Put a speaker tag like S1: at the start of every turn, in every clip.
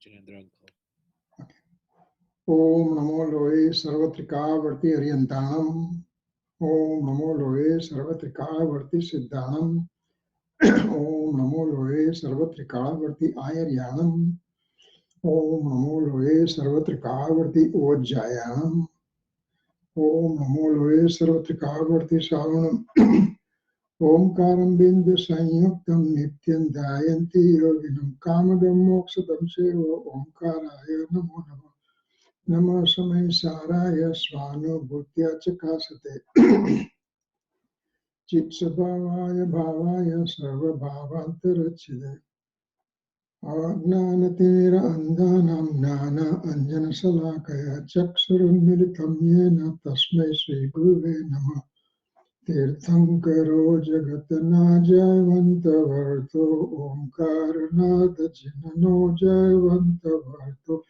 S1: Jinendra uncle.
S2: Om Namo Loe Sarvatrika Varti Ariyantanam. Om Namo Loe Sarvatrika Varti Siddhanam. Om Namo Loe Sarvatrika Varti Ayaryanam. Om Namo Loe Sarvatrika Varti Ojjayanam. Om Namo Loe Sarvatrika Varti Savanam. Omkaram Bindu Sanyuktam Nityam Dayanti Yoginam Kamadam Moksadam Seva Omkaraya Namo Namo. Namo Samaysaraya Swanubhutya Chakasate Chitsabhavaya Bhavaya Sarva Bhavantarachide Ajnanatira Andhanam Nana Anjana Salakaya Chaksurunmilitam Yena Tasmai Sri Guruve Namah Tirthankaro Jagatana Jayavanta Varto Omkaranada Jinano Jayavanta Varto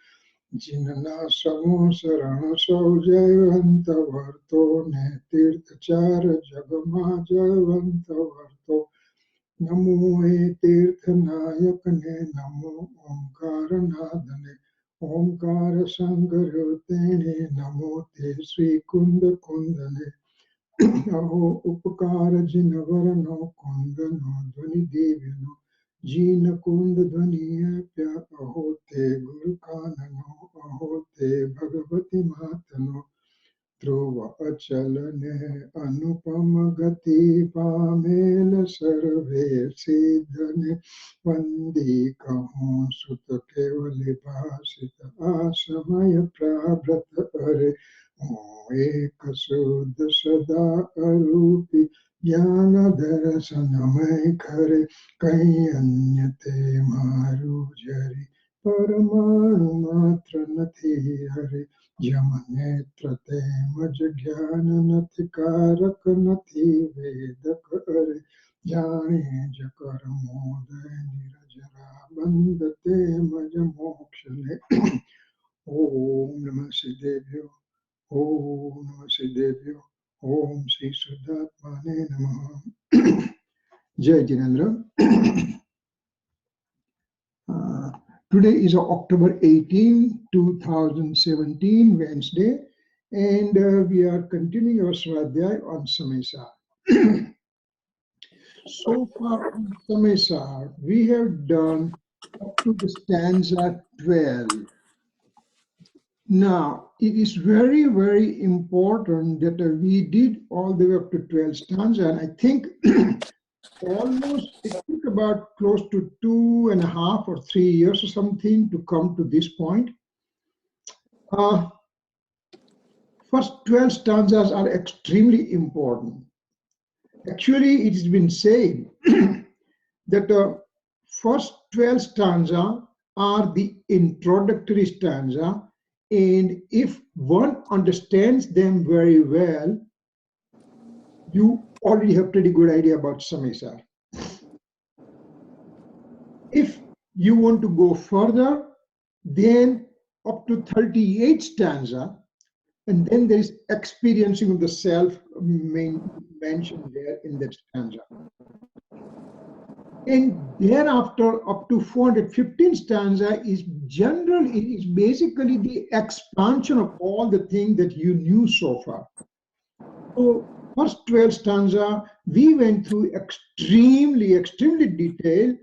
S2: Jinana Samo Sarana Saujayavanta Varto Ne Tirthachara Jagama Jayavanta Varto Namo E Tirthanayakane Namo Omkaranadane Omkara Sangarotene Namo Te Sri Kunda Kundane Aho Upakara Jinavarano Kundano Dhvani Devino Jina Kunda Dhvaniyapya Aho Te Guru Kanano Aho Te Bhagavati Matano Dhruva Achalane Anupama Gati Pamela Sarve Siddhane Vandi Kahon Sutta Kevali Bhasita Asamaya Prabhrata Are Eka Suddha Sada Arupi Jnana Darasanamay Khare Kayanyate Maru Jari Paramanu Matra Nathi Hare Jamanetra Te Majjnana Nathi Karak Nathi Vedak Hare Jani Jakar Moday Nirajara Bandate Majamokshale Om Namah Siddhebhyo Om Namah Siddhebhyo Om Sri Suddhatmane Namaha. Jai Jinendra. Today is October 18, 2017, Wednesday, and we are continuing our Swadhay on Samaysar. So far on Samaysar, we have done up to the stanza 12. Now, it is very, very important that we did all the way up to 12 stanza, and I think almost, it took about close to 2.5 or 3 years or something to come to this point. First 12 stanzas are extremely important. Actually, it has been said that the first 12 stanza are the introductory stanza, and if one understands them very well, you already have pretty good idea about Samaysar. If you want to go further, then up to 38 stanza, and then there is experiencing of the self mentioned there in that stanza. And thereafter, up to 415 stanza is general, it is basically the expansion of all the things that you knew so far. So first 12 stanza, we went through extremely detailed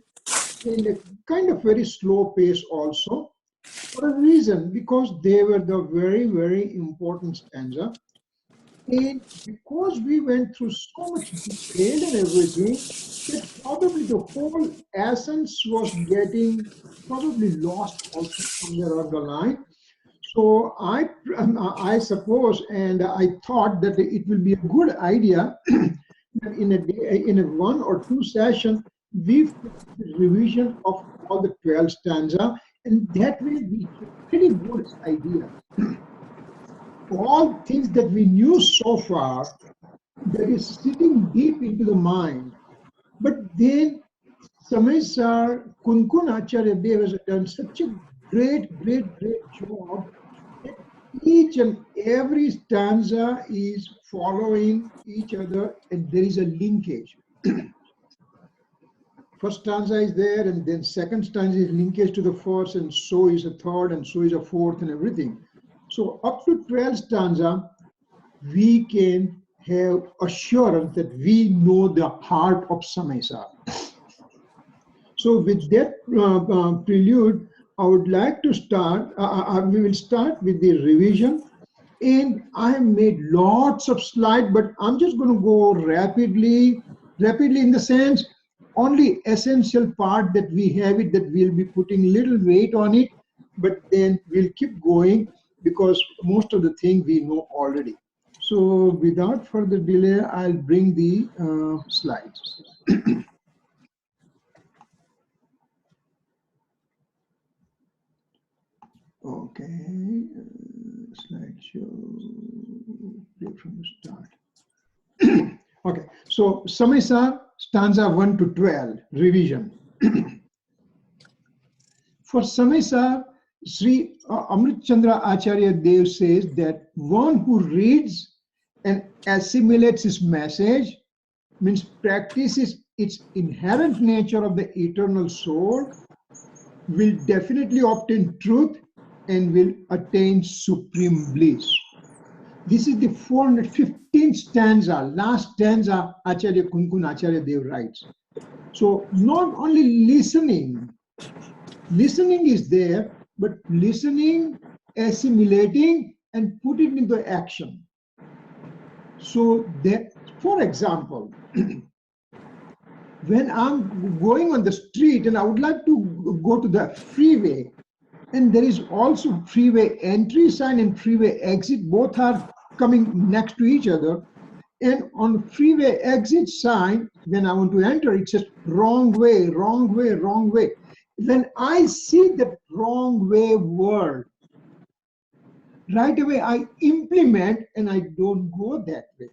S2: in a kind of very slow pace also, for a reason, because they were the very important stanza. And because we went through so much detail and everything, that probably the whole essence was getting probably lost also somewhere along the line. So I suppose, and I thought that it will be a good idea that in a 1 or 2 sessions, we revision of all the 12 stanza, and that way we have a pretty good idea. All things that we knew so far, that is sitting deep into the mind. But then Samaysar, Kunkun Acharya Dev has done such a great job that each and every stanza is following each other, and there is a linkage. first stanza is there, and then second stanza is linkage to the first, and so is a third, and so is a fourth, and everything. So up to 12 stanza, we can have assurance that we know the heart of Samaysar. So with that prelude, I would like to start, we will start with the revision. And I have made lots of slides, but I'm just going to go rapidly in the sense, only essential part that we have it, that we'll be putting little weight on it, but then we'll keep going because most of the thing we know already. So without further delay, I'll bring the slides. Okay, slideshow, play from the start. Okay, so Samaysar, stanza 1 to 12, revision. For Samaysar, Sri Amrit Chandra Acharya Dev says that one who reads and assimilates his message, means practices its inherent nature of the eternal soul, will definitely obtain truth and will attain supreme bliss. This is the 415th stanza, last stanza Acharya Kunkun Acharya Dev writes. So not only listening is there, but listening, assimilating, and put it into action. So that, for example, when I'm going on the street and I would like to go to the freeway, and there is also freeway entry sign and freeway exit, both are coming next to each other. And on freeway exit sign, when I want to enter, it says wrong way, wrong way, wrong way. When I see that wrong way word, right away I implement and I don't go that way.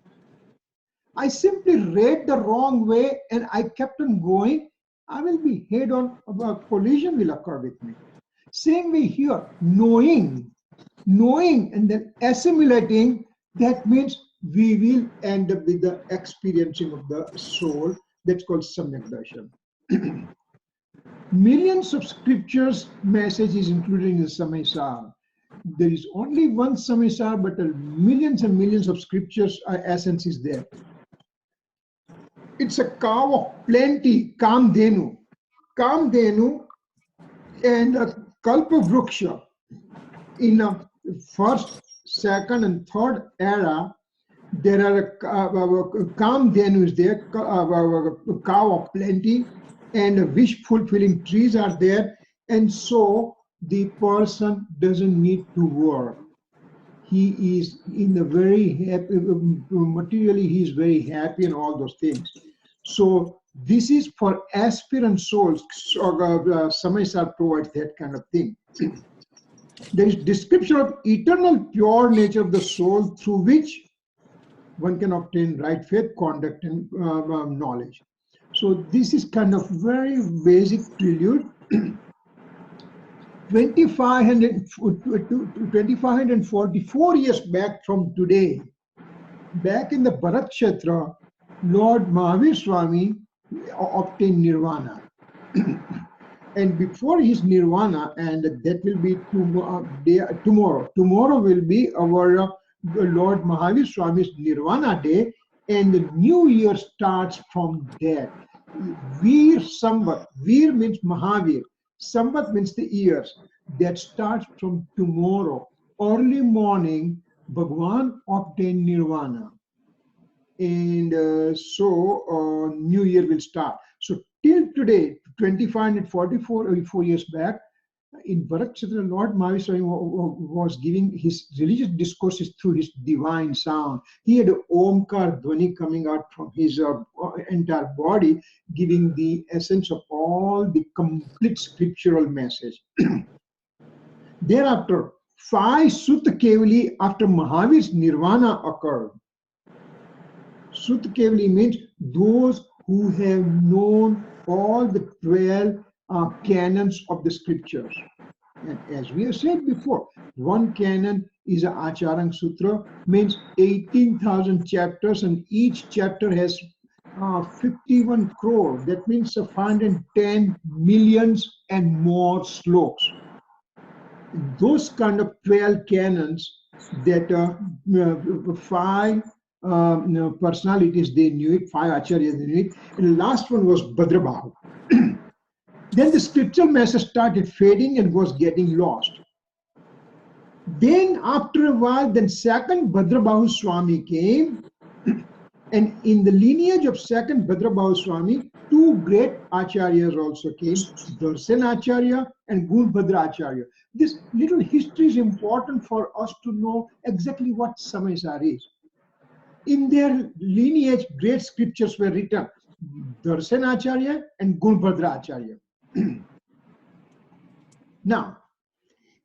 S2: I simply read the wrong way and I kept on going, I will be head on, a collision will occur with me. Same way here, knowing and then assimilating, that means we will end up with the experiencing of the soul. That's called Samyak Darshan. Millions of scriptures message is included in the Samaysar. There is only one Samaysar, but millions and millions of scriptures essence is there. It's a cow of plenty, Kamdhenu. Kamdhenu and a Kalpa Vruksha. In a first, second, and third era, there are Kamdhenu is there, cow of plenty, and wish-fulfilling trees are there, and so the person doesn't need to work. He is in a very happy, materially he is very happy and all those things. So this is for aspirant souls. Samaysar provides that kind of thing. There is description of eternal pure nature of the soul through which one can obtain right faith, conduct, and knowledge. So this is kind of very basic prelude. 2544 years back from today, back in the Bharat Kshetra, Lord Mahavir Swami obtained nirvana. And before his nirvana, and that will be tomorrow. Tomorrow will be our Lord Mahavir Swami's nirvana day, and the new year starts from that. Veer Samvat. Veer means Mahavir. Samvat means the years. That starts from tomorrow. Early morning, Bhagwan obtained nirvana. And so new year will start. So till today, 2544 years back, in Bharat Kshetra, Lord Mahavir Swami was giving his religious discourses through his divine sound. He had an Omkar Dhvani coming out from his entire body, giving the essence of all the complete scriptural message. Thereafter, 5 Sutta Kevali after Mahavir's nirvana occurred. Sutta Kevali means those who have known all the 12 canons of the scriptures. And as we have said before, one canon is an Acharang Sutra, means 18,000 chapters, and each chapter has 51 crore. That means 510 millions and more sloks. Those kind of 12 canons that five personalities, they knew it, five acharyas, they knew it. And the last one was Bhadrabahu. Then the scriptural message started fading and was getting lost. Then after a while, then second Bhadrabahu Swami came, and in the lineage of second Bhadrabahu Swami, two great acharyas also came, Darsan Acharya and Gunbhadra Acharya. This little history is important for us to know exactly what Samaysar is. In their lineage, great scriptures were written, Darsan Acharya and Gunbhadra Acharya. Now,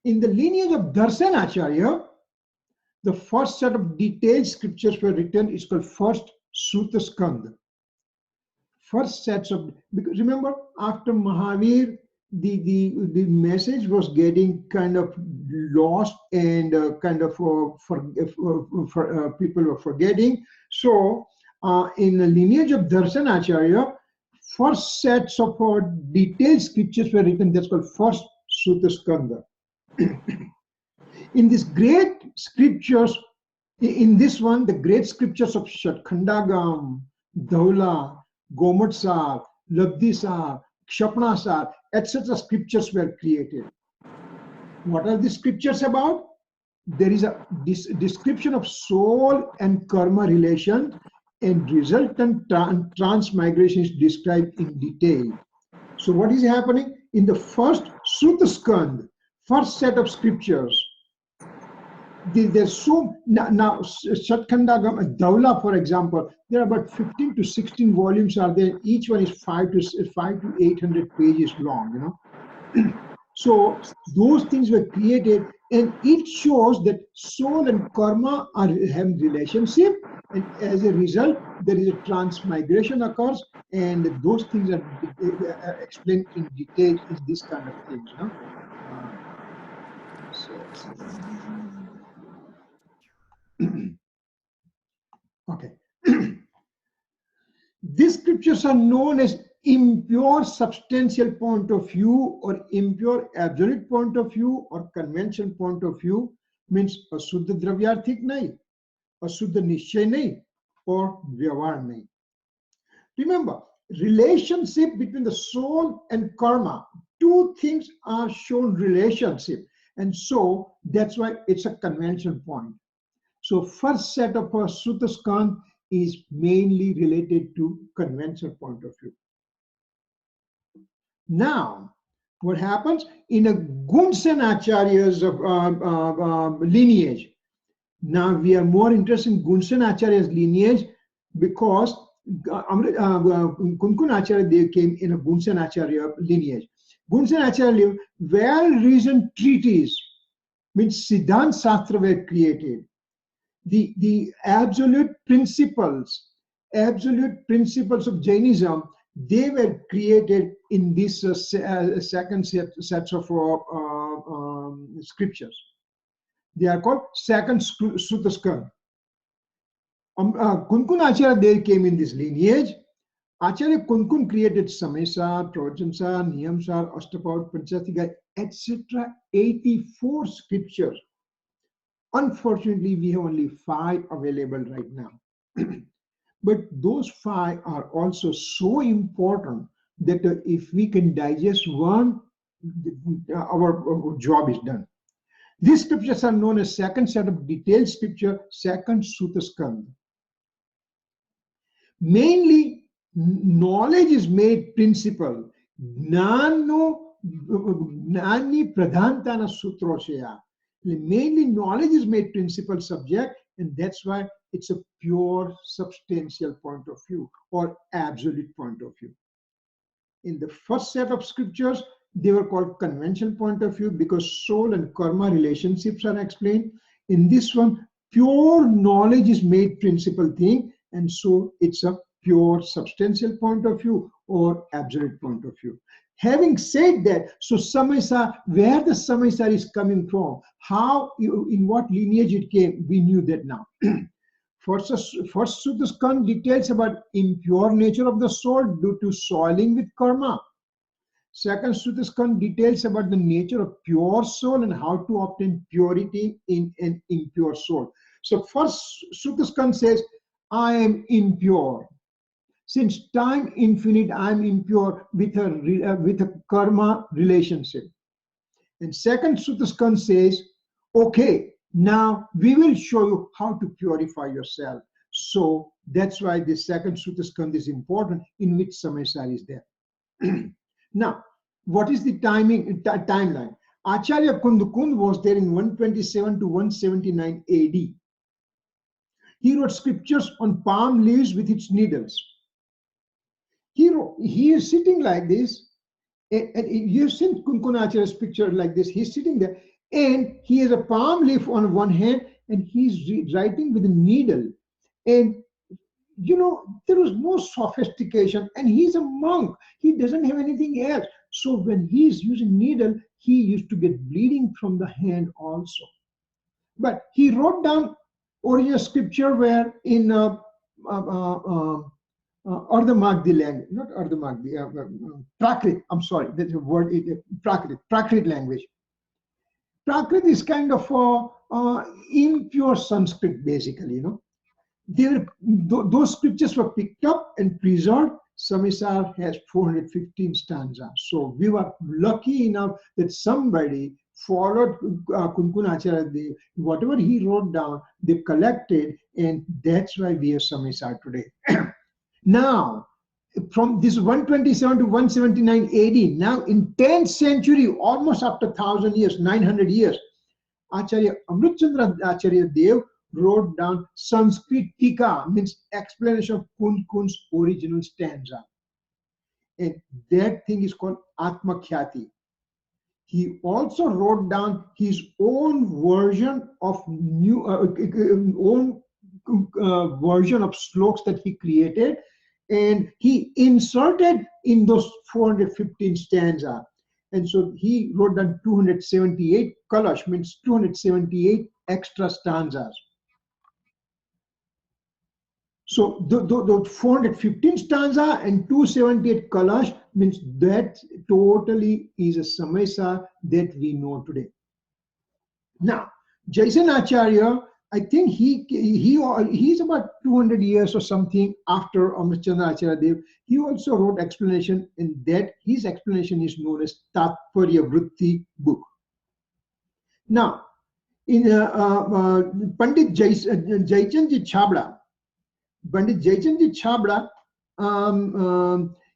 S2: in the lineage of Darsan Acharya, the first set of detailed scriptures were written is called first Sutta Skanda. First sets of, because remember, after Mahavir, the message was getting kind of lost and people were forgetting. So in the lineage of Darsan Acharya, first sets of detailed scriptures were written. That's called first Sutta Skanda. In these great scriptures, in this one, the great scriptures of Shatkhandagam, Dhaula, Gomatsar, Labdisar, Kshapnasar, etc. scriptures were created. What are the scriptures about? There is a description of soul and karma relations, and resultant transmigration is described in detail. So what is happening? In the first Sutta Skand, first set of scriptures, there's so now Shatkhandagam and Dhaula, for example, there are about 15 to 16 volumes are there. Each one is 5 to 800 pages long, So those things were created, and it shows that soul and karma are having relationship, and as a result, there is a transmigration occurs, and those things are explained in detail in this kind of things, Okay. These scriptures are known as impure substantial point of view, or impure absolute point of view, or conventional point of view. Means ashuddha dravyarthik nahi, ashuddha nishchay nahi, or vyavahar nahi. Remember, relationship between the soul and karma, two things are shown relationship, and so that's why it's a conventional point. So first set of Sutta Skand is mainly related to conventional point of view. Now, what happens in a Gunsan Acharya's lineage? Now we are more interested in Gunsan Acharya's lineage because Kunkun Acharya, they came in a Gunsan Acharya lineage. Gunsan Acharya, well-reasoned treatise, means Siddhant Shastra were created. The absolute principles of Jainism, they were created in this second sets of scriptures. They are called second Sutta Skand. Kunkun Acharya, they came in this lineage. Acharya Kunkun created Samaysar, Pravachanasar, Niyamsar, Ashtapaud, Panchatika, etc. 84 scriptures. Unfortunately, we have only 5 available right now. But those 5 are also so important that if we can digest one, our job is done. These scriptures are known as second set of detailed scripture, second Sutta Skand. Mainly, knowledge is made principle. Gnani pradhantana sutroshaya. Mainly, knowledge is made principal subject, and that's why it's a pure substantial point of view or absolute point of view. In the first set of scriptures, they were called conventional point of view because soul and karma relationships are explained. In this one, pure knowledge is made principal thing, and so it's a pure substantial point of view or absolute point of view. Having said that, so Samaysar, where the Samaysar is coming from, how, in what lineage it came, we knew that now. First Sutta details about impure nature of the soul due to soiling with karma. Second Sutta details about the nature of pure soul and how to obtain purity in an impure soul. So first Sutta says, I am impure. Since time infinite, I am impure with a karma relationship. And second Sutta says, okay, now we will show you how to purify yourself. So that's why the second Sutta is important, in which Samaysar is there. Now, what is the timeline? Acharya Kundukund was there in 127 to 179 AD. He wrote scriptures on palm leaves with its needles. He is sitting like this, and you've seen Kunkunacharya's picture like this. He's sitting there, and he has a palm leaf on one hand, and he's writing with a needle. And you know, there was no sophistication, and he's a monk. He doesn't have anything else. So when he's using needle, he used to get bleeding from the hand also. But he wrote down original scripture where in Ardhamagdi language, not Ardhamagdi, Prakrit, I'm sorry, that's a word, Prakrit language. Prakrit is kind of impure Sanskrit, basically, you know. Those scriptures were picked up and preserved. Samaysar has 415 stanzas. So we were lucky enough that somebody followed Kunkunacharya. Whatever he wrote down, they collected, and that's why we have Samaysar today. Now, from this 127 to 179 AD, now in 10th century, almost after 1,000 years, 900 years, Acharya Amritchandra Acharya Dev wrote down Sanskrit Tika, means explanation of Kunkun's original stanza. And that thing is called Atma Khyati. He also wrote down his own version of version of sloks that he created, and he inserted in those 415 stanza. And so he wrote down 278 kalash, means 278 extra stanzas. So the 415 stanza and 278 kalash means that totally is a Samaysar that we know today. Now, Jason Acharya, I think he's about 200 years or something after Amritchandra Acharya Dev. He also wrote explanation, and that his explanation is known as Tatparya Vritti book. Now, in Pandit Jaychandji Chabda, Pandit Jaychandji Chabda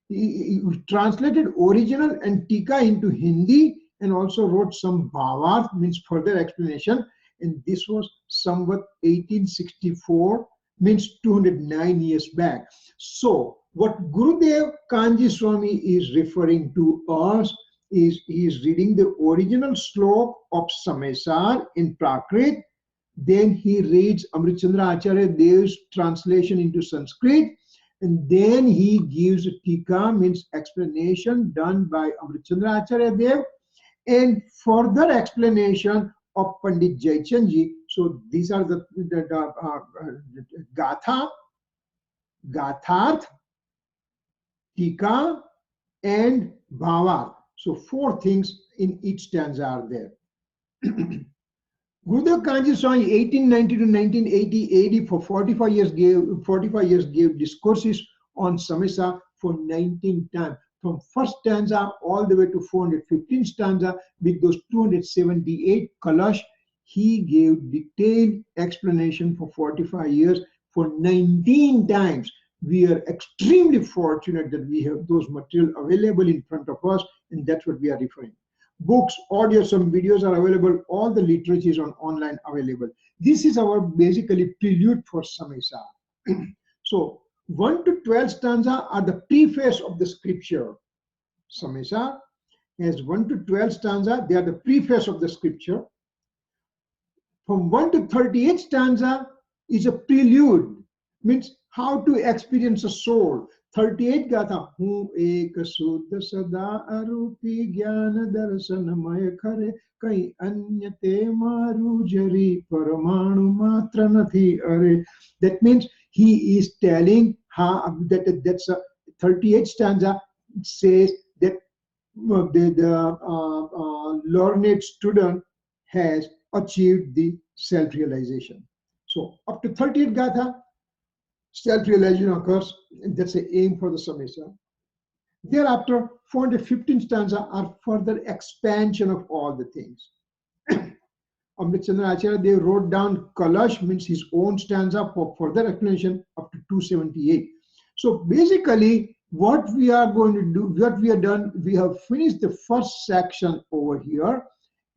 S2: he translated original and Tika into Hindi, and also wrote some Bhavarth, means further explanation. And this was somewhat 1864, means 209 years back. So what Gurudev Kanji Swami is referring to us is he is reading the original slok of Samaysar in Prakrit. Then he reads Amritchandra Acharya Dev's translation into Sanskrit, and then he gives a Tika, means explanation done by Amritchandra Acharya Dev, and further explanation of Pandit Jaychandji. So these are the Gatha, Gatharth, Tika, and Bhavarth. So four things in each stanza are there. Gurudev Kanji Swami, 1890 to 1980 AD, for 45 years gave discourses on Samaysar for 19 times. From first stanza all the way to 415 stanza, with those 278 kalash, he gave detailed explanation for 45 years for 19 times. We are extremely fortunate that we have those material available in front of us, and that's what we are referring. Books, audio, some videos are available. All the literature is on online available. This is our basically prelude for Samaysar. So 1 to 12 stanza are the preface of the scripture. Samaysar has 1 to 12 stanza. They are the preface of the scripture. From 1 to 38 stanza is a prelude, means how to experience a soul. 38 गाथा हूँ एक शुद्ध सदा अरूपी ज्ञान दर्शनमय खरे कई अन्य ते मारू जरी परमाणु मात्र नथी अरे. That means he is telling how that's a 38 stanza says that the learned student has achieved the self-realization. So up to 38 gatha, self-realization occurs, and that's the aim for the Samaysar. Thereafter, 415 stanza are further expansion of all the things. Amritchandra Acharya, they wrote down Kalash, means his own stanza, for further explanation up to 278. So basically, what we are going to do, what we have done, we have finished the first section over here,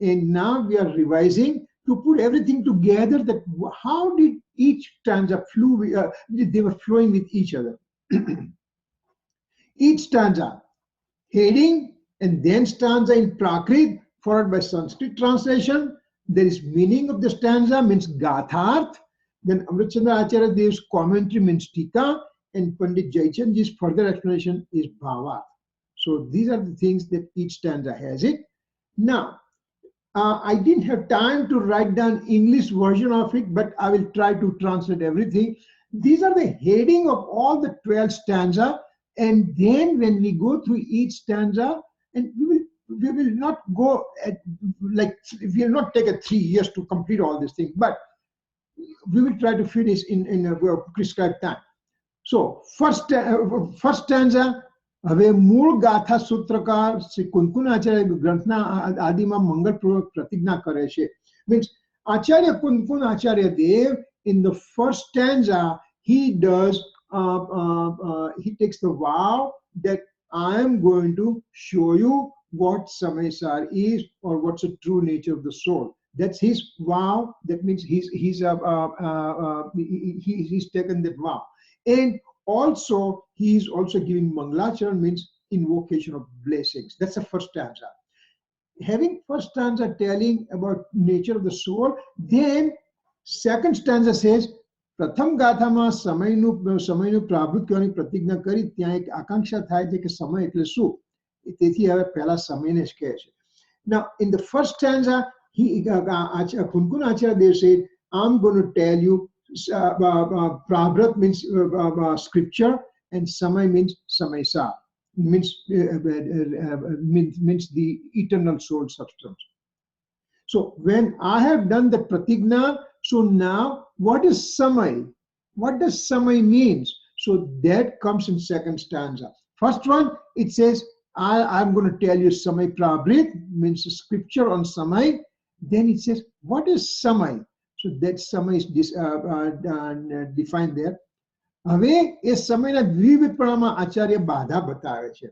S2: and now we are revising to put everything together, that how did each stanza flow, they were flowing with each other. Each stanza, heading and then stanza in Prakrit, followed by Sanskrit translation. There is meaning of the stanza, means Gatharth. Then Amritchandra Acharya Dev's commentary means Tika, and Pandit Jaichandji's further explanation is Bhavarth. So these are the things that each stanza has it. Now, I didn't have time to write down English version of it, but I will try to translate everything. These are the heading of all the 12 stanza, and then when we go through each stanza, and we will not go at, like, we will not take 3 years to complete all these things, but we will try to finish in a prescribed time. So first stanza, હવે મૂળ ગાથા સૂત્રકાર શ્રી કુનકુનાચાર્ય ગ્રંથના આદિમાં મંગળપૂર્વક પ્રતિજ્ઞા કરે છે. Means Acharya Kunkun Acharya Dev, in the first stanza, he does he takes the vow that I am going to show you what Samaysar is, or what's the true nature of the soul. That's his vow. That means he's taken that vow. And also, he is also giving Mangalacharan, means invocation of blessings. That's the first stanza. Having first stanza telling about nature of the soul, then second stanza says, પ્રથમ ગાથામાં સમયનું પ્રાવૃત કરવાની પ્રતિજ્ઞા કરી, ત્યાં એક આકાંક્ષા થાય છે કે સમય એટલે શું, તેથી હવે પહેલા સમયને જ કહે છે. Now, in the first stanza, Kunkun Acharya Dev said, I'm going to tell you, Prabhat means scripture, and Samay means Samaysar, means the eternal soul substance. So when I have done the pratigna, so now what is Samay? What does Samay means? So that comes in second stanza. First one, it says, I'm going to tell you Samay Prabhat, means scripture on Samay. Then it says, what is Samay? So that Samay is defined there. હવે એ સમયના દ્વિવિધપણામાં આચાર્ય બાધા બતાવે છે.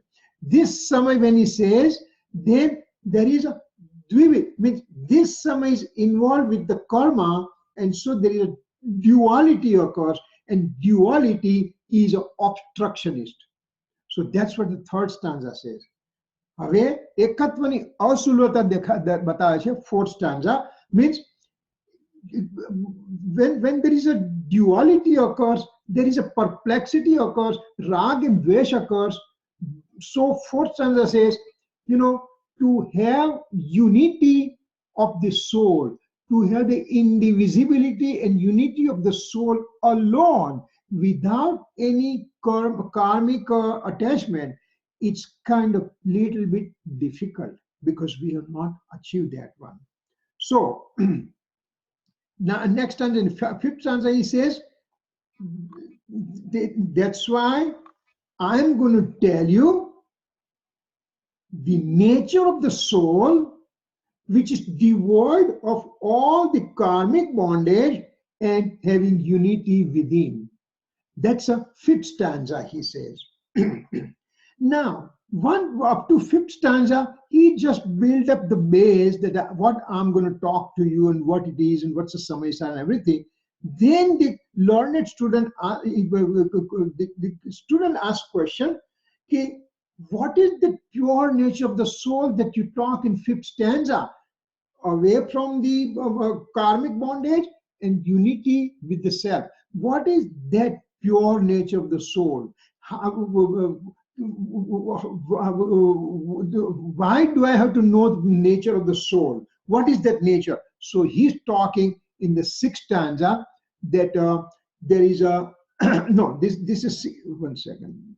S2: This Samay, when he says, then there is a dvivid, means this Samay is involved with the karma, and so there is a duality occurs, and duality is an obstructionist. So that's what the third stanza says. હવે એકત્વની અસુલભતા બતાવે છે. Fourth stanza means when there is a duality occurs, there is a perplexity occurs, rag and dvesh occurs. So fourth stanza says, to have unity of the soul, to have the indivisibility and unity of the soul alone, without any karmic attachment, it's kind of little bit difficult, because we have not achieved that one. So now next stanza, in fifth stanza, he says, that's why I'm going to tell you the nature of the soul, which is devoid of all the karmic bondage and having unity within. That's a fifth stanza, he says. Now, up to fifth stanza, he just built up the base that what I'm going to talk to you and what it is and what's the Samaysar and everything. Then the learned student, the student asked question, okay, what is the pure nature of the soul that you talk in fifth stanza, away from the karmic bondage and unity with the self? What is that pure nature of the soul? why do I have to know the nature of the soul? What is that nature? So he's talking in the sixth stanza that there is a no. This is 1 second.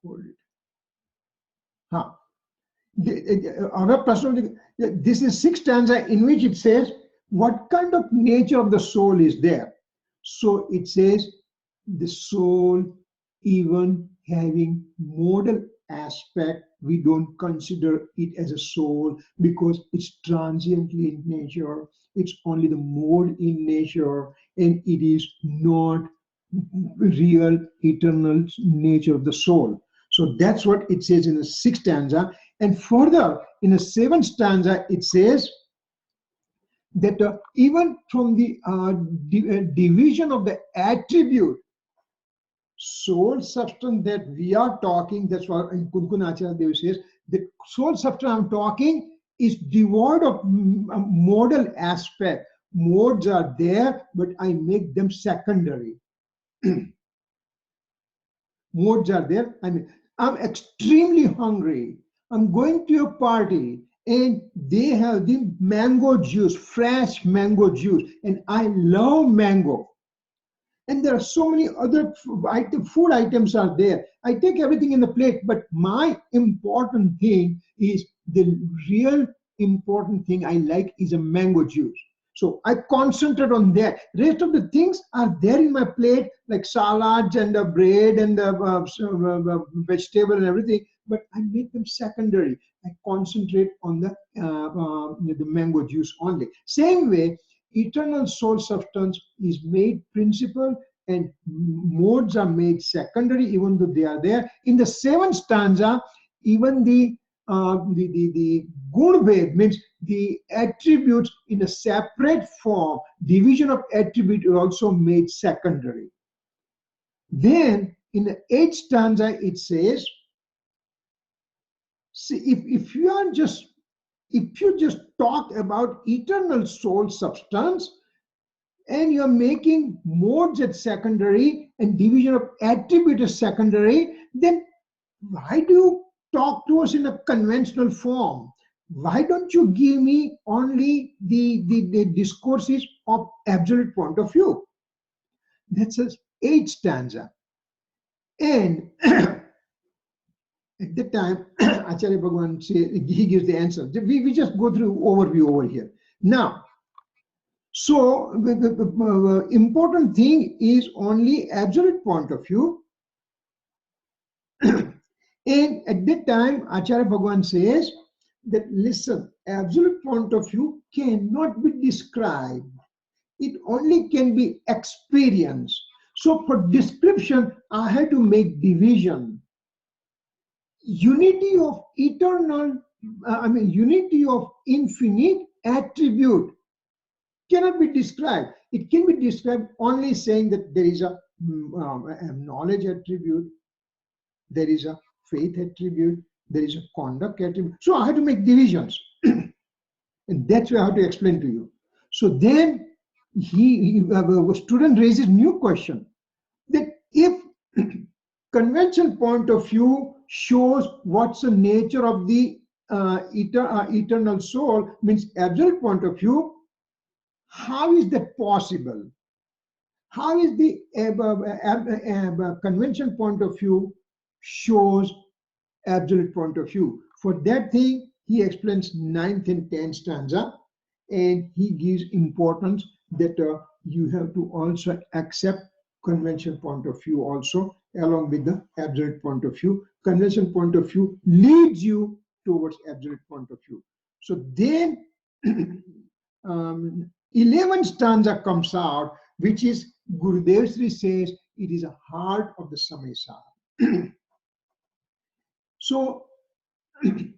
S2: Hold it. Huh. This is sixth stanza in which it says what kind of nature of the soul is there. So it says the soul, even having modal aspect, we don't consider it as a soul because it's transiently in nature. It's only the mode in nature, and it is not real eternal nature of the soul. So that's what it says in the sixth stanza. And further, in the seventh stanza, it says that even from the division of the attribute, soul substance that we are talking, that's what Kunkunacharya Dev says, the soul substance I'm talking is devoid of modal aspect. Modes are there, but I make them secondary. Modes are there. I mean, I'm extremely hungry. I'm going to a party and they have the mango juice, fresh mango juice, and I love mango. And there are so many other food items are there. I take everything in the plate, but my important thing is the real important thing I like is a mango juice. So I concentrate on that. Rest of the things are there in my plate, like salads and the bread and the vegetable and everything, but I make them secondary. I concentrate on the mango juice only. Same way, eternal soul substance is made principal and modes are made secondary, even though they are there. In the seventh stanza, even the gun means the attributes in a separate form, division of attribute is also made secondary. Then in the eighth stanza it says, see, if you just talk about eternal soul substance and you're making modes at secondary and division of attribute as secondary, then why do you talk to us in a conventional form? Why don't you give me only the discourses of absolute point of view? That's the eighth stanza. And at the time, Acharya Bhagavan he gives the answer. We just go through overview over here. Now, so the important thing is only absolute point of view. And at that time, Acharya Bhagavan says that, listen, absolute point of view cannot be described. It only can be experienced. So for description, I had to make division. Unity of eternal, unity of infinite attribute cannot be described. It can be described only saying that there is a knowledge attribute, there is a faith attribute, there is a conduct attribute. So I have to make divisions. And that's what I have to explain to you. So then a student raises new question that if conventional point of view shows what's the nature of the eternal soul, means absolute point of view, how is that possible? How is the conventional point of view shows absolute point of view? For that thing, he explains 9th and 10th stanza, and he gives importance that you have to also accept conventional point of view also along with the absolute point of view. Conventional point of view leads you towards absolute point of view. So then 11th stanza comes out, which is Gurudev Sri says it is a heart of the Samaysar. So hold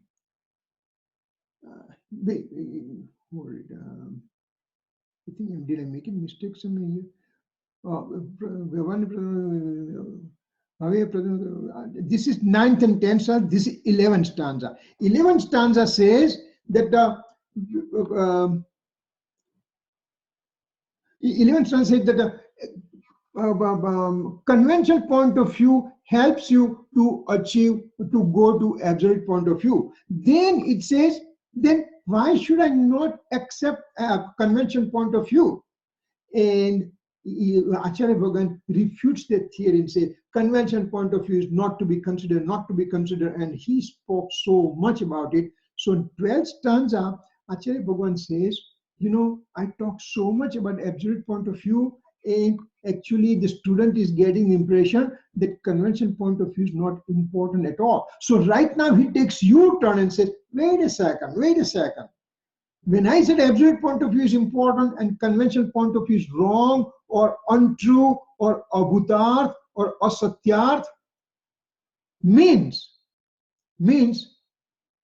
S2: it. I think did I make a mistake somewhere here? This is 9th and 10th stanza. This is 11th stanza. 11th stanza says that 11th stanza says that conventional point of view helps you to achieve, to go to absolute point of view. Then it says, then why should I not accept a conventional point of view? And Acharya Bhagan refutes that theory and says conventional point of view is not to be considered, not to be considered, and he spoke so much about it. So in 12th stanza, Acharya Bhagan says, you know, I talk so much about absolute point of view, and actually the student is getting the impression that conventional point of view is not important at all. So right now he takes U-turn and says, wait a second, wait a second. When I said absolute point of view is important and conventional point of view is wrong or untrue or abhutarth or asatyarth, means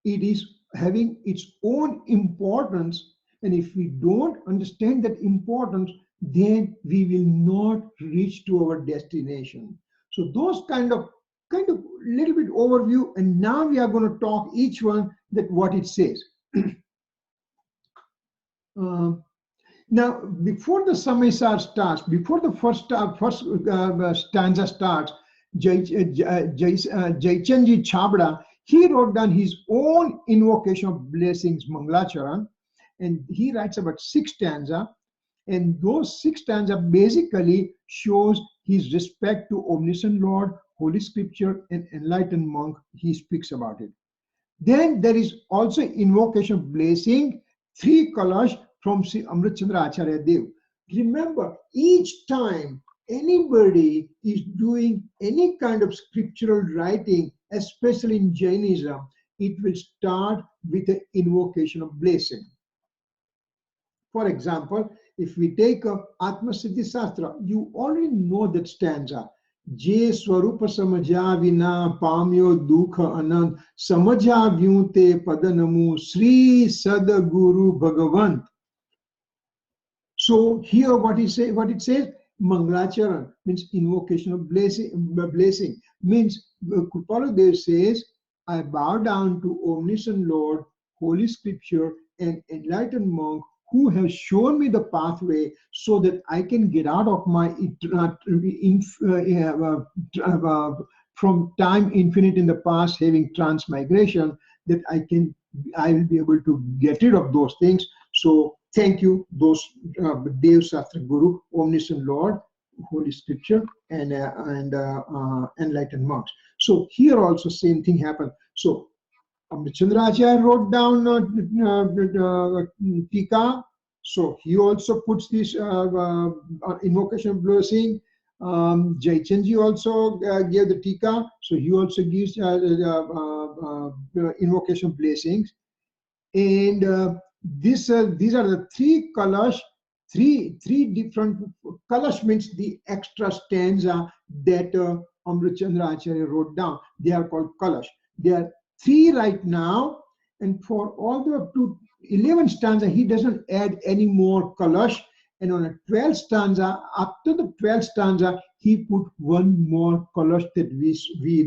S2: it is having its own importance, and if we don't understand that importance, then we will not reach to our destination. So those kind of little bit overview, and now we are going to talk each one that what it says. Now, before the Samaysar starts, before the first stanza starts, Jaichandji Chabda, he wrote down his own invocation of blessings, Manglacharan, and he writes about 6 stanza, and those 6 stanza basically shows his respect to omniscient Lord, Holy Scripture, and enlightened monk. He speaks about it. Then there is also invocation of blessing, 3 kalash from Sri Amrit Chandra Acharya Dev. Remember, each time anybody is doing any kind of scriptural writing, especially in Jainism, it will start with an invocation of blessing. For example, if we take a Atma Siddhi Sastra, you already know that stanza. Je swarupa samajha vina pamyo dukha anand samajha vyute padanamu Sri Sadguru Bhagavant. So here what it says, Manglacharan means invocation of blessing means Kripaludev says, I bow down to omniscient Lord, Holy Scripture, and enlightened monk who have shown me the pathway so that I can get out of my from time infinite in the past, having transmigration, that I will be able to get rid of those things. So thank you, those Dev Shastra Guru, omniscient Lord, Holy Scripture, and enlightened monks. So here also same thing happened. So Amritchandracharya wrote down Tika. So he also puts this invocation of blessing. Jaichandji also gave the Tika. So he also gives invocation of blessings. And these are the 3 kalash, three different kalash means the extra stanza that Amritchandra Acharya wrote down. They are called kalash. There are 3 right now, and for all the up to 11 stanza, he doesn't add any more kalash. And on a 12th stanza, after the 12th stanza, he put 1 more kalash that we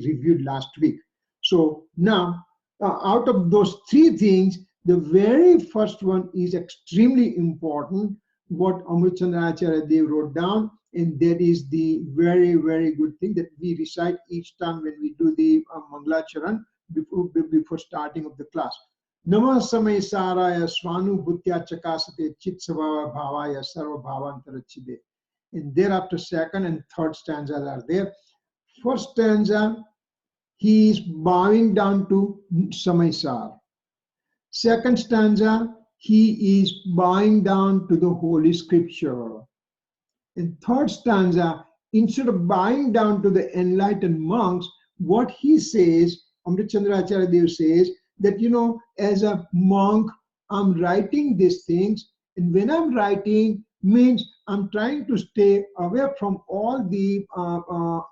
S2: reviewed last week. So now, out of those 3 things, the very first one is extremely important, what Amritchandra Acharya Dev wrote down, and that is the very, very good thing that we recite each time when we do the Manglacharan before starting of the class. Namah Samaysaraya Swanu Bhutya Chakasate Chitsava Bhavaya Sarva Bhavantarachide. And thereafter, 2nd and 3rd stanzas are there. First stanza, he is bowing down to Samaysar. 2nd stanza, he is bowing down to the Holy Scripture. In 3rd stanza, instead of bowing down to the enlightened monks, what he says, Amritchandra Acharya Dev says, that, you know, as a monk, I'm writing these things, and when I'm writing, means I'm trying to stay away from all the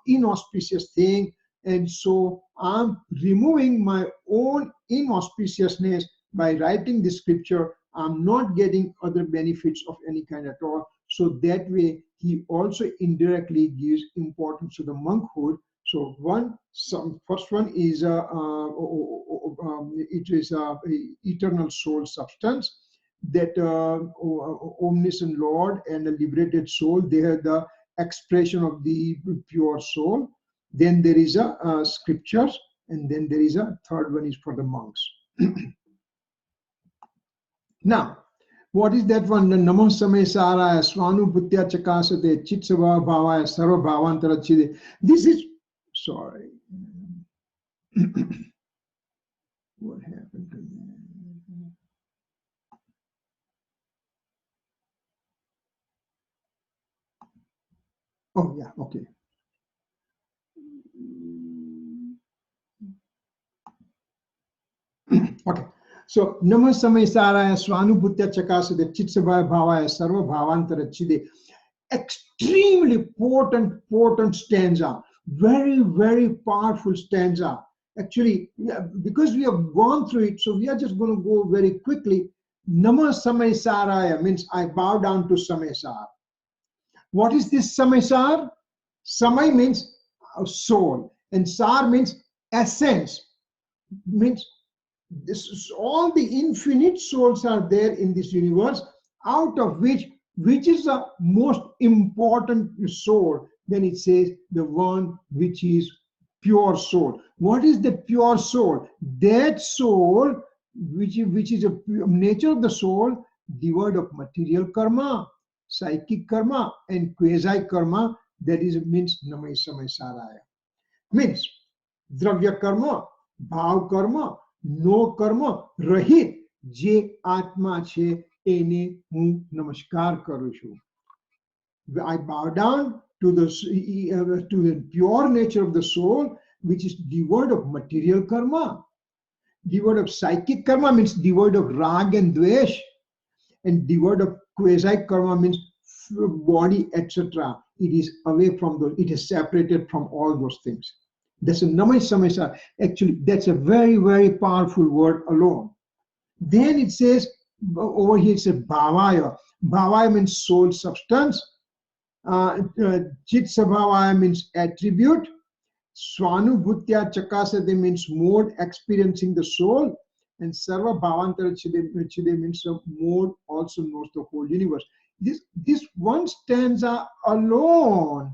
S2: inauspicious thing, and so I'm removing my own inauspiciousness by writing the scripture. I'm not getting other benefits of any kind at all. So that way, he also indirectly gives importance to the monkhood. So first one is it is eternal soul substance, that omniscient Lord and a liberated soul. They are the expression of the pure soul. Then there is a scriptures, and then there is a third one is for the monks. Now, what is that one? Namo Samaysaraya Swanubhutya Chakasate Chitsava Bhavaya Sarva Bhavantara Chide. This is, sorry. What happened to me? Oh, yeah, okay. Okay. So, Nama Samaysaraya Swanubhutya Chakasade Chitsavaya Bhavaya Sarva Bhavantara Chide. Extremely potent stanza. Very, very powerful stanza. Actually, because we have gone through it, so we are just going to go very quickly. Nama Samaysaraya means I bow down to Samaysar. What is this Samaysar? Samay means soul, and Sar means essence. Means this is all the infinite souls are there in this universe, out of which is the most important soul? Then it says the one which is pure soul. What is the pure soul? That soul which is a nature of the soul, devoid of material karma, psychic karma, and quasi karma. That is means Namai Samaysaraya. Means Dravya karma, bhav karma, no karma, rahit, je atma che ene hu namaskar karu છું. I bow down to the pure nature of the soul, which is devoid of material karma. Devoid of psychic karma means devoid of rag and dvesh, and devoid of quasi karma means body, etc. It is away from those, it is separated from all those things. That's a Namai Samaysar. Actually, that's a very, very powerful word alone. Then it says, over here it says Bhavaya. Bhavaya means soul substance. Chit Sabhavaya means attribute. Swanubhutya Chakasade means mode experiencing the soul. And Sarva Bhavantara Chide means mode also knows the whole universe. This one stanza alone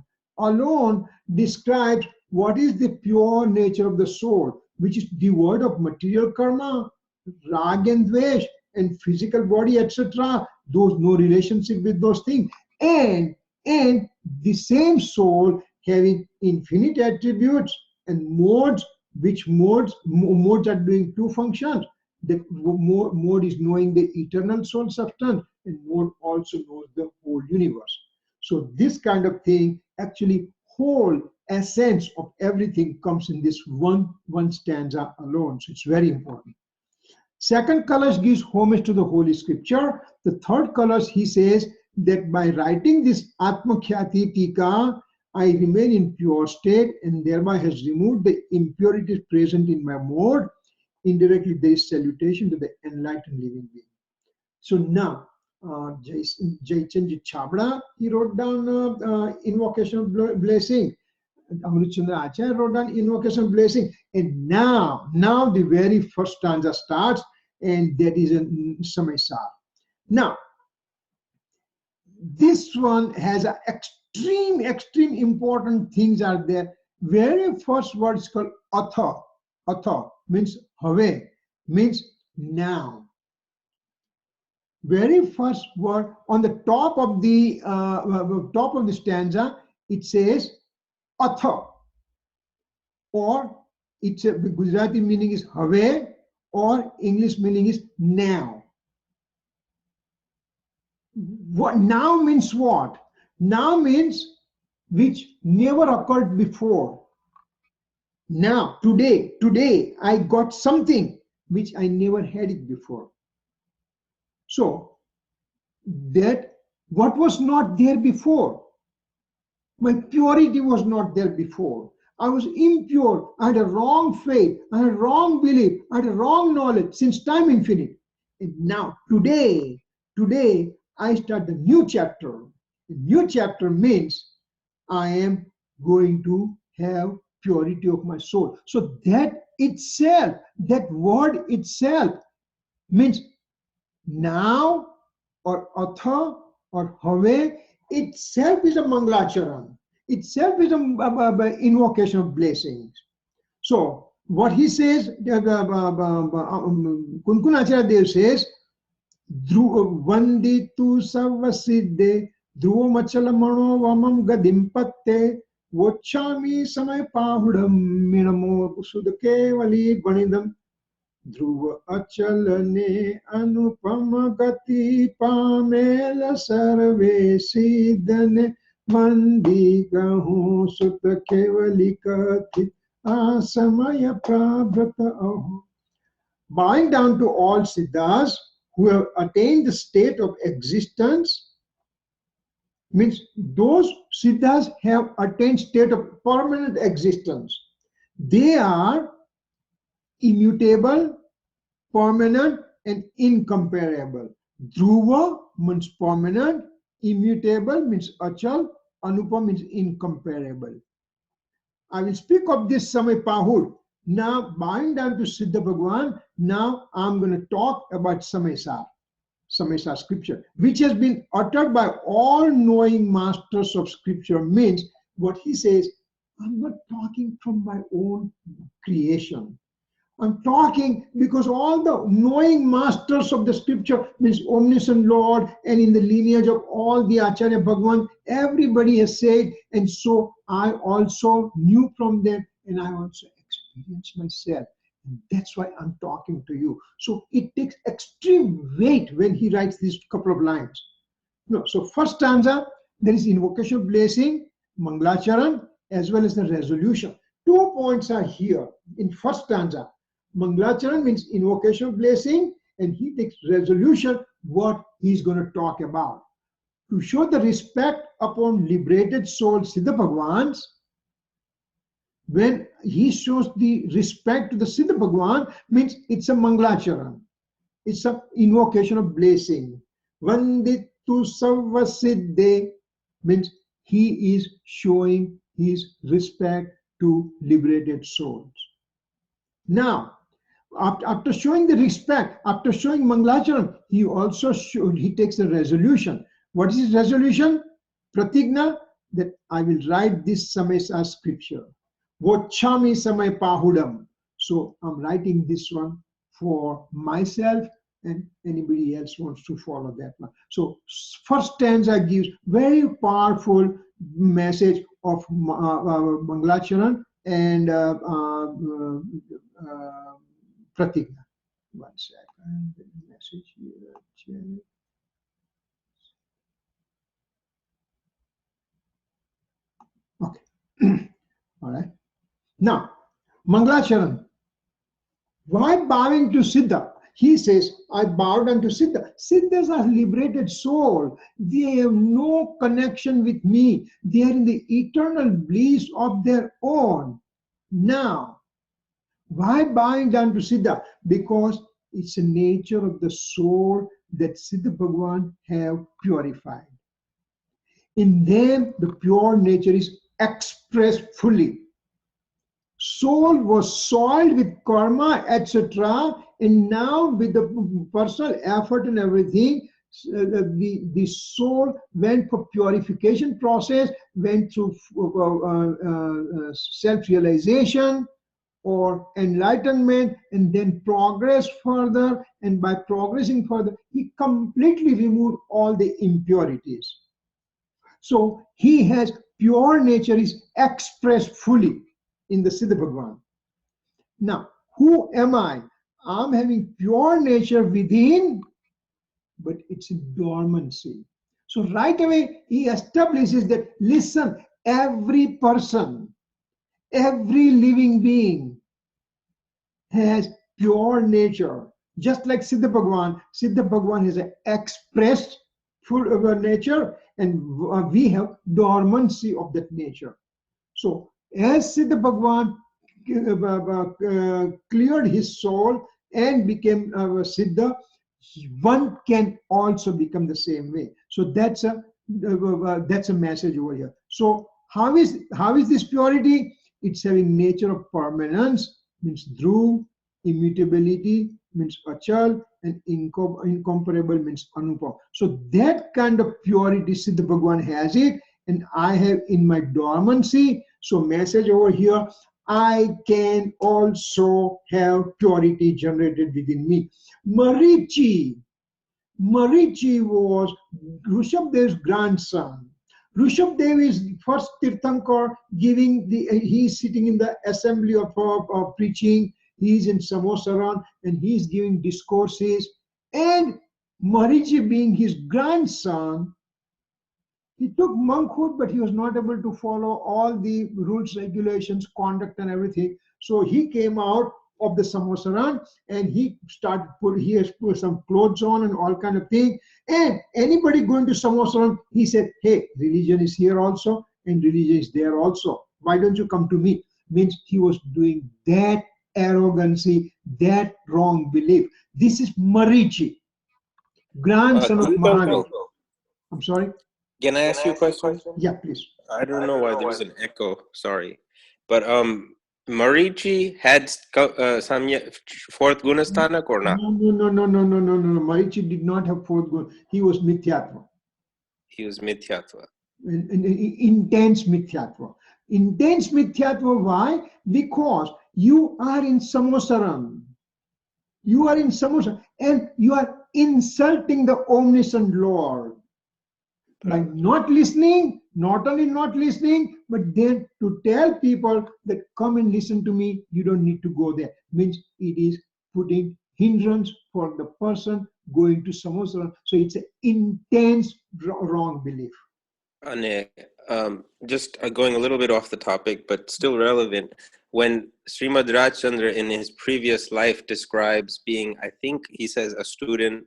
S2: describes what is the pure nature of the soul, which is devoid of material karma, rag and dvesh, and physical body, etc. Those no relationship with those things, and the same soul having infinite attributes and modes, which modes are doing two functions. The mode is knowing the eternal soul substance, and mode also knows the whole universe. So this kind of thing, actually whole essence of everything comes in this one stanza alone. So it's very important. Second Kalash gives homage to the Holy Scripture. The third Kalash, he says that by writing this Atmakhyati Tika, I remain in pure state and thereby has removed the impurities present in my mode. Indirectly, there is salutation to the enlightened living being. So now, Jaychandji Chabra, he wrote down invocation of blessing. Amritchandra Acharya wrote down invocation of blessing. And now the very first stanza starts, and that is a Samaysar. Now, this one has a extreme important things are there. Very first word is called Atha means have, means now. Very first word on the top of the stanza, it says Atha, or it's a Gujarati meaning is have, or English meaning is now. What now means? What now means which never occurred before. Now today I got something which I never had it before. So that what was not there before, my purity was not there before. I was impure. I had a wrong faith. I had a wrong belief. I had a wrong knowledge since time infinite. And now today I start the new chapter. The new chapter means I am going to have purity of my soul. So that itself, that word itself means now or atha or have itself is a Mangalacharan. Itself is an invocation of blessings. So what he says, Kunkunacharya Dev says, Vanditu Savasiddhe Dhruva Machalamano Vamam Gadimpatte Vochami Samay Pahudam Minamo Sudakevali Vanidam Dhruva Achalane Anupama Gati Pamela Sarve Siddhane Vandi Gahu Sutakevali Kathit Asamaya Prabhrata Aho. Bowing down to all Siddhas who have attained the state of existence, means those Siddhas have attained state of permanent existence. They are immutable, permanent, and incomparable. Dhruva means permanent, immutable means achal, anupa means incomparable. I will speak of this Samay Pahud. Now, bowing down to Siddha Bhagwan, now I'm going to talk about Samaysar, Samaysar scripture, which has been uttered by all knowing masters of scripture. Means what he says, I'm not talking from my own creation. I'm talking because all the knowing masters of the scripture, means omniscient Lord, and in the lineage of all the Acharya Bhagwan, everybody has said, and so I also knew from them, and I also experienced myself. And that's why I'm talking to you. So it takes extreme weight when he writes these couple of lines. No, so first stanza, there is invocation of blessing, Mangalacharan, as well as the resolution. 2 points are here in first stanza. Mangalacharan means invocation of blessing, and he takes resolution what he's going to talk about. To show the respect upon liberated soul Siddha Bhagwans, when he shows the respect to the Siddha Bhagwan, means it's a Mangalacharan. It's an invocation of blessing. Vanditu Savasiddhe means he is showing his respect to liberated souls. Now, after showing the respect, after showing Mangalacharan, he also he takes a resolution. What is his resolution? Pratigna, that I will write this Samaysar scripture. Vochami Samay Pahudam. So I'm writing this one for myself, and anybody else wants to follow that one. So first stanza gives very powerful message of Mangalacharan and Pratigna. 1 second, message here. Okay. All right. Now, Mangalacharan. Why bowing to Siddha? He says, I bowed unto Siddha. Siddhas are liberated soul. They have no connection with me. They are in the eternal bliss of their own. Now, why bowing down to Siddha? Because it's the nature of the soul that Siddha Bhagwan have purified. In them, the pure nature is expressed fully. Soul was soiled with karma, etc. And now with the personal effort and everything, the soul went for purification process, went through self-realization or enlightenment, and then progressed further. And by progressing further, he completely removed all the impurities. So he has pure nature is expressed fully in the Siddha Bhagwan. Now, who am I? I'm having pure nature within, but it's in dormancy. So right away, he establishes that, listen, every person, every living being has pure nature. Just like Siddha Bhagwan has an expressed full of our nature, and we have dormancy of that nature. So as Siddha Bhagwan cleared his soul and became Siddha, one can also become the same way. So that's a message over here. So how is this purity? It's having nature of permanence, means dhruv, immutability, means achal, and incomparable means anupa. So that kind of purity Siddha Bhagwan has it, and I have in my dormancy. So message over here, I can also have purity generated within me. Marichi was Rishabdev's grandson. Rishabdev is first Tirthankar giving he is sitting in the assembly of preaching. He is in Samaysar and he is giving discourses. And Marichi being his grandson, he took monkhood, but he was not able to follow all the rules, regulations, conduct, and everything. So he came out of the Samaysar and he has put some clothes on and all kind of thing. And anybody going to Samaysar, he said, hey, religion is here also and religion is there also. Why don't you come to me? Means he was doing that arrogancy, that wrong belief. This is Marichi, grandson of Mahadev. I'm sorry?
S1: Can I ask you a question?
S2: Yeah, please.
S1: I don't know why there's an echo. Sorry. But Marichi had Samya fourth Gunasthanak or not?
S2: No. Marichi did not have fourth guna. He was Mithyatva.
S1: He was Mithyatva.
S2: Intense Mithyatva. Intense Mithyatva, why? Because you are in Samaysar. You are in Samaysar and you are insulting the omniscient Lord. By not listening, not only not listening, but then to tell people that come and listen to me, you don't need to go there. Means it is putting hindrance for the person going to Samaysar. So it's an intense wrong belief.
S1: Just going a little bit off the topic, but still relevant. When Srimad Rajchandra in his previous life describes being, I think he says, a student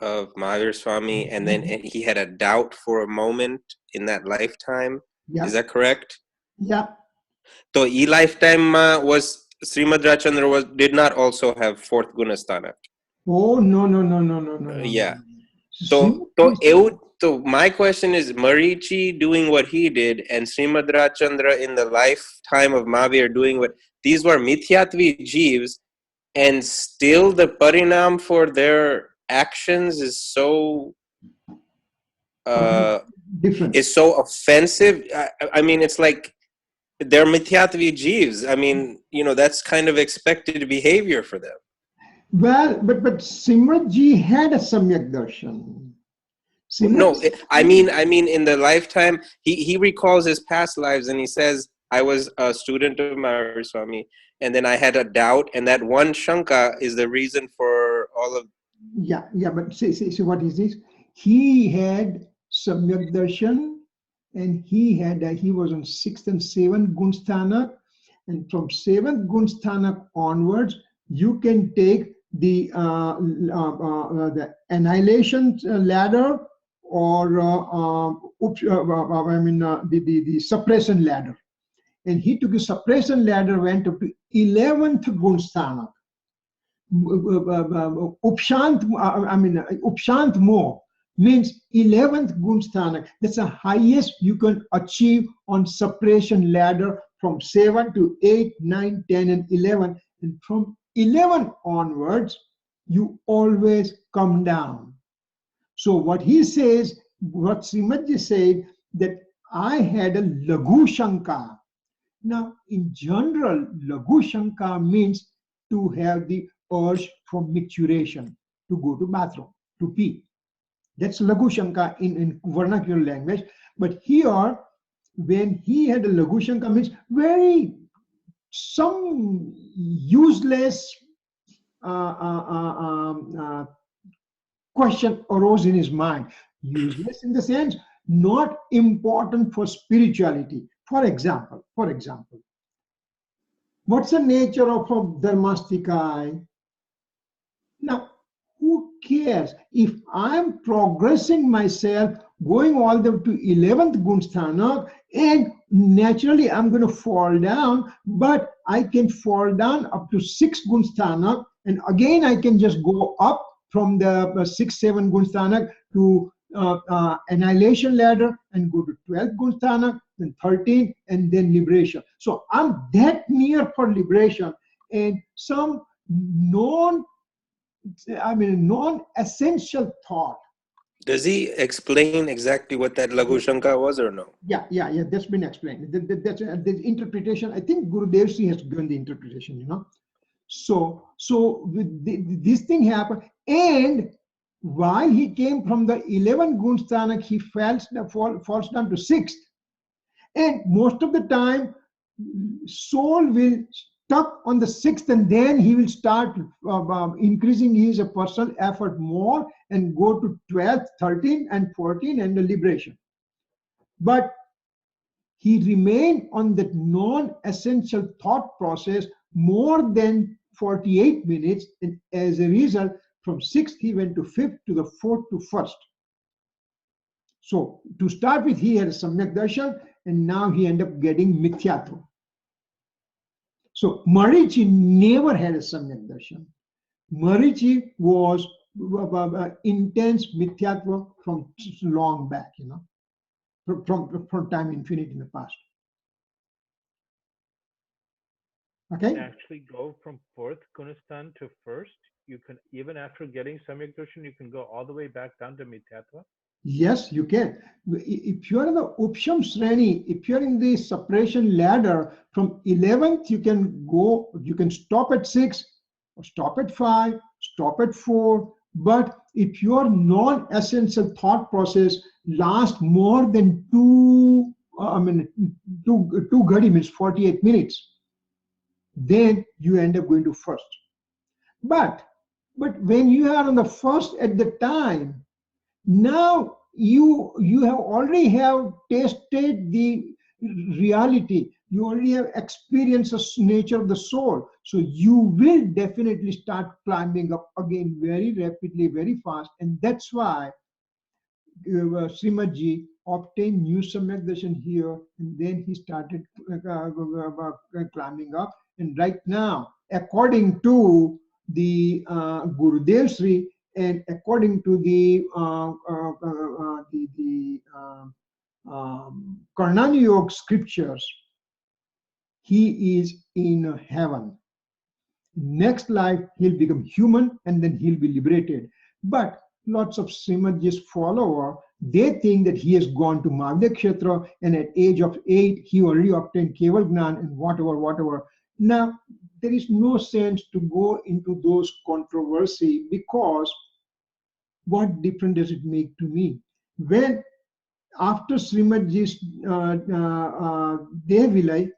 S1: of Mahavir Swami, and then he had a doubt for a moment in that lifetime. Yeah. Is that correct?
S2: Yeah.
S1: So, e lifetime was Srimad Rajchandra did not also have fourth Gunasthana.
S2: Oh no.
S1: Yeah. So my question is, Marichi doing what he did, and Srimad Rajchandra in the lifetime of Mahavir doing what these were Mithyatvi Jeevs, and still the parinam for their actions is so
S2: different.
S1: Is so offensive. I mean, it's like they're Mithyatvi Jeevs. I mean, that's kind of expected behavior for them.
S2: Well, but Simratji had a Samyak Darshan.
S1: No, I mean, in the lifetime, he recalls his past lives, and he says, I was a student of Mahavir Swami, and then I had a doubt, and that one Shanka is the reason for all of...
S2: Yeah, but see what is this? He had Samyak Darshan, and he was on 6th and 7th Gunsthanak, and from 7th Gunsthanak onwards, you can take the annihilation ladder or the suppression ladder. And he took a suppression ladder, went up to 11th Gunsthanak. Upshant Mo means 11th Gunsthanak. That's the highest you can achieve on suppression ladder from 7 to 8, 9, 10, and 11. And from 11 onwards, you always come down. So what he says, what Srimadji said, that I had a Laghu Shanka. Now, in general, Laghu Shanka means to have the urge for micturition, to go to bathroom, to pee. That's Laghu Shanka in vernacular language. But here, when he had a Laghu Shanka, means some useless question arose in his mind. Useless in the sense, not important for spirituality. For example, what's the nature of a Dharmastika? Now, who cares? If I'm progressing myself, going all the way to 11th Gunsthanak, and naturally I'm going to fall down, but I can fall down up to 6th Gunsthanak, and again I can just go up from the 6th, 7th Gunsthanak to annihilation ladder and go to 12th Gunsthanak, then 13th, and then liberation. So I'm that near for liberation, and some I mean, non-essential thought.
S1: Does he explain exactly what that Lagu Shanka was or no?
S2: Yeah. That's been explained. That's the interpretation. I think Gurudev Sri has given the interpretation. So this thing happened, and while he came from the 11 gun sthanak, he falls down to 6th, and most of the time, soul will stuck on the 6th, and then he will start increasing his personal effort more and go to 12th, 13, and 14, and the liberation. But he remained on that non-essential thought process more than 48 minutes, and as a result, from 6th he went to 5th, to the 4th, to 1st. So to start with, he had a Samyak Darshan, and now he ended up getting Mithyatva. So Marichi never had a Samyak Darshan. Marichi was intense Mithyatva from long back, from time infinite in the past. Okay.
S3: You can actually go from 4th Gunistan to 1st. You can, even after getting Samyak Darshan, you can go all the way back down to Mithyatva.
S2: Yes, you can. If you are in the Upsham Sreni, if you are in the separation ladder, from 11th you can stop at 6, or stop at 5, stop at 4. But if your non-essential thought process lasts more than 2 ghadi, means 48 minutes, then you end up going to 1st. But when you are on the 1st at the time, now you have already tasted the reality. You already have experienced the nature of the soul. So you will definitely start climbing up again very rapidly, very fast. And that's why Srimad Ji obtained new Samyak Darshan here, and then he started climbing up. And right now, according to the Gurudev Sri, and according to the Karnani Yoga scriptures, he is in heaven. Next life, he'll become human, and then he'll be liberated. But lots of Srimad Ji's follower, they think that he has gone to Mavya Kshetra, and at age of 8, he already obtained Keval Gnan and whatever. Now, there is no sense to go into those controversy, because what difference does it make to me? When after Srimad Ji's Devilai,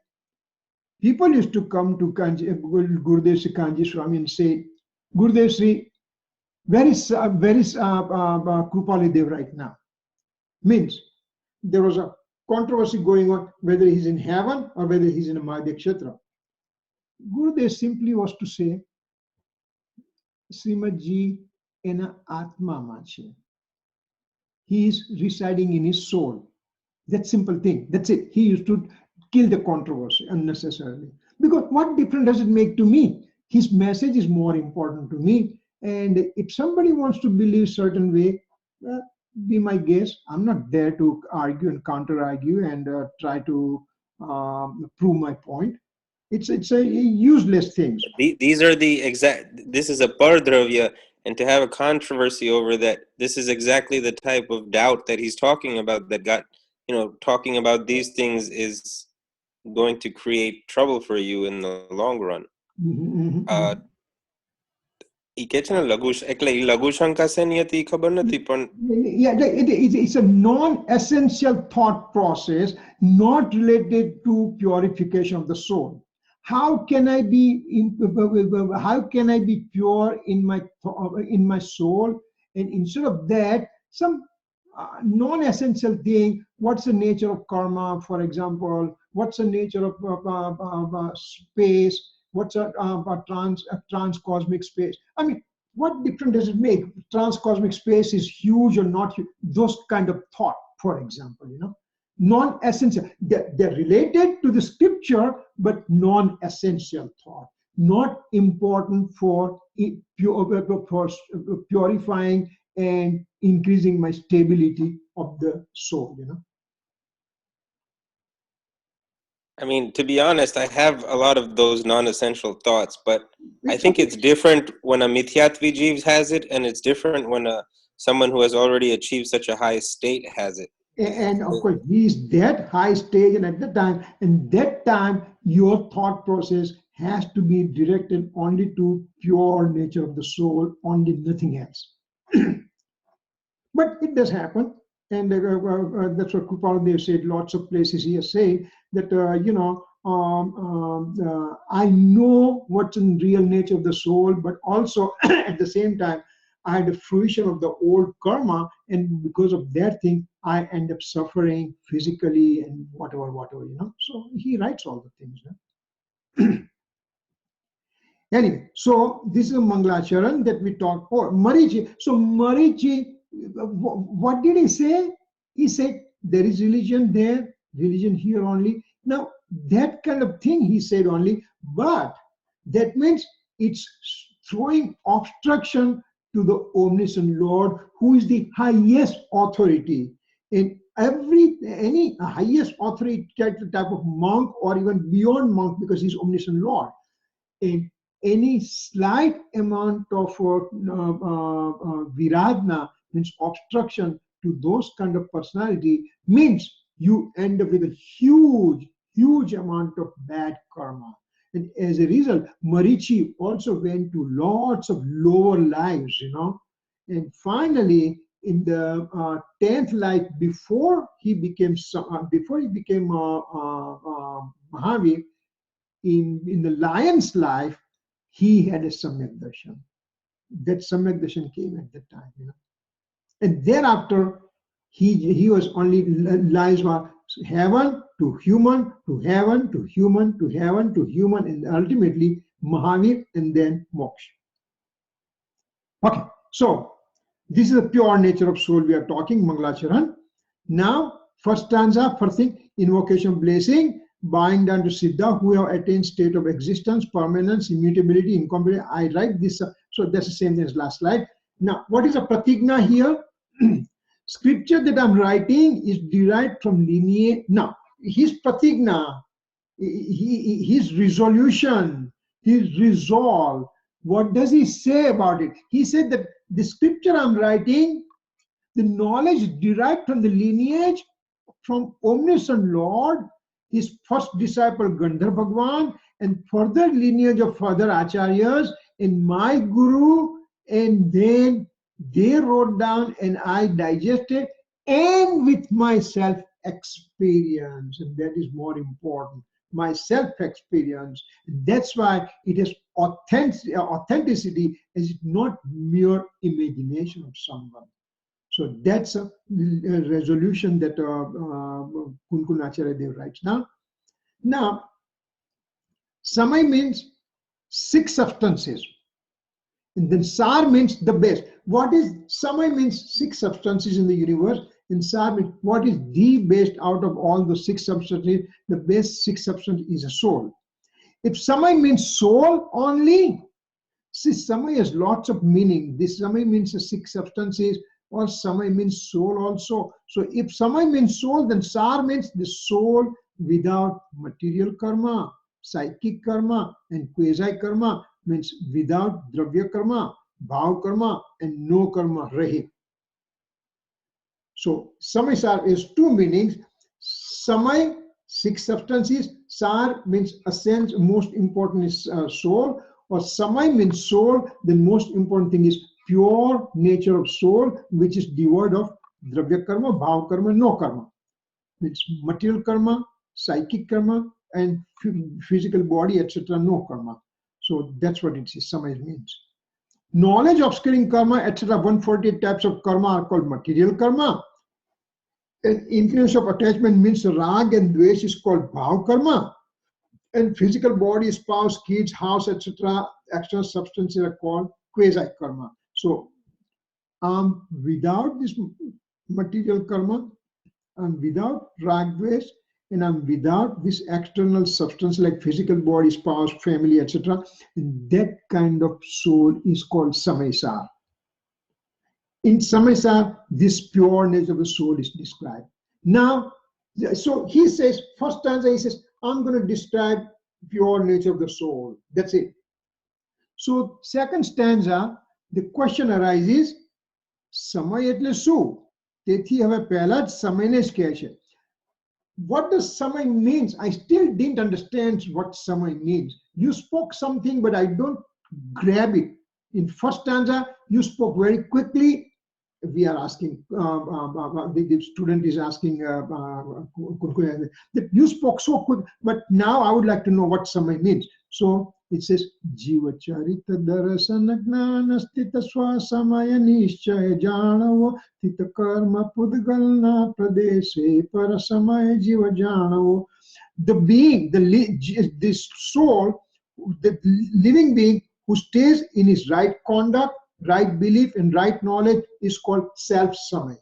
S2: people used to come to Gurudev Sri Kanji Swami and say, Gurudev Sri, where is Krupali Dev right now? Means there was a controversy going on whether he's in heaven or whether he's in a Madhya Kshetra. Gurudev simply was to say, Srimad Ji ena Atma Mache. He is residing in his soul. That simple thing. That's it. He used to kill the controversy unnecessarily. Because what difference does it make to me? His message is more important to me. And if somebody wants to believe certain way, be my guest. I'm not there to argue and counter-argue and try to prove my point. It's a useless thing.
S1: These are the exact. This is a Pardravya, and to have a controversy over that, this is exactly the type of doubt that he's talking about. That got, talking about these things is going to create trouble for you in the long run.
S2: Yeah, it's a non-essential thought process, not related to purification of the soul. How can I be pure in my soul? And instead of that, some non-essential thing. What's the nature of karma, for example? What's the nature of space? What's a trans-cosmic space? I mean, what difference does it make? Trans-cosmic space is huge or not huge? Those kind of thought, for example, non-essential. They're related to the scripture, but non-essential thought, not important for purifying and increasing my stability of the soul.
S1: I mean, to be honest, I have a lot of those non-essential thoughts, but I think it's different when a mithyatvi jeev has it, and it's different when someone who has already achieved such a high state has it.
S2: And of course, he is that high stage, and at that time, your thought process has to be directed only to pure nature of the soul, only nothing else. But it does happen, and that's what Krupaladev said. Lots of places he has said that I know what's in real nature of the soul, but also at the same time, I had a fruition of the old karma, and because of that thing, I end up suffering physically and whatever. So he writes all the things. Anyway, so this is a Mangalacharan that we talked. Oh, Marichi. So Marichi, what did he say? He said there is religion there, religion here only. Now that kind of thing he said only, but that means it's throwing obstruction to the omniscient Lord, who is the highest authority. In any highest authority type of monk, or even beyond monk, because he's omniscient Lord. In any slight amount of viradna, means obstruction to those kind of personality, means you end up with a huge amount of bad karma. And as a result, Marichi also went to lots of lower lives, And finally, in the 10th life, before he became Mahavir, in the lion's life, he had a Samyak Darshan. That Samyak Darshan came at that time, And thereafter, he was only lives were heaven to human, to heaven to human, to heaven to human, and ultimately Mahavir, and then moksha. Okay, so this is the pure nature of soul we are talking, Mangalacharan. Now, first stanza, first thing, invocation blessing, bowing down to Siddha, who have attained state of existence, permanence, immutability, incomparability. I write this, so that's the same thing as last slide. Now, what is a pratigna here? Scripture that I'm writing is derived from lineage. Now, his pratigna, his resolution, his resolve, what does he say about it? He said that the scripture I'm writing, the knowledge derived from the lineage from omniscient Lord, his first disciple Gandhar Bhagwan, and further lineage of further acharyas, and my guru, and then they wrote down and I digested, and with my self experience, and that is more important, my self experience. That's why it is authenticity, as it's not mere imagination of someone. So that's a resolution that Kunkun Acharya Dev writes down. Now, Samay means 6 substances. And then Sar means the best. What is Samay means 6 substances in the universe, and Sar means what is the best out of all the 6 substances. The best 6 substance is a soul. If Samay means soul only, see, Samay has lots of meaning. This Samay means the 6 substances, or Samay means soul also. So if Samay means soul, then Sar means the soul without material karma, psychic karma, and quasi karma, means without dravya karma, bhav karma, and no karma, rahit. So Samaysar is 2 meanings. Samay, 6 substances. Sar means essence, most important is soul. Or Samay means soul, the most important thing is pure nature of soul, which is devoid of dravya karma, bhav karma, no karma. It's material karma, psychic karma, and physical body, etc., no karma. So that's what it is, Samay means. Knowledge obscuring karma, etc., 148 types of karma are called material karma. And influence of attachment means rag and dvesh is called bhav karma. And physical body, spouse, kids, house, etc., external substances are called quasi karma. So without this material karma, I'm without rag dvesh, and I'm without this external substance like physical body, spouse, family, etc. And that kind of soul is called Samaysar. In Samaysar, this pure nature of the soul is described. Now, so he says, first stanza, he says, I'm going to describe pure nature of the soul. That's it. So second stanza, the question arises, સમય એટલે શું? તેથી હવે પહેલા જ સમયને જ કહે છે. What does samay means? I still didn't understand what samay means. You spoke something, but I don't grab it. In first stanza, you spoke very quickly. We are asking, the student is asking, that you spoke so quick, but now I would like to know what samay means. So it says, Jiva charita darasana gnana stita swasamaya nishchaya janavo tita karma pudgalna pradeshe parasamaya jiva janavo. The being, this soul, the living being who stays in his right conduct, right belief, and right knowledge is called self-samay.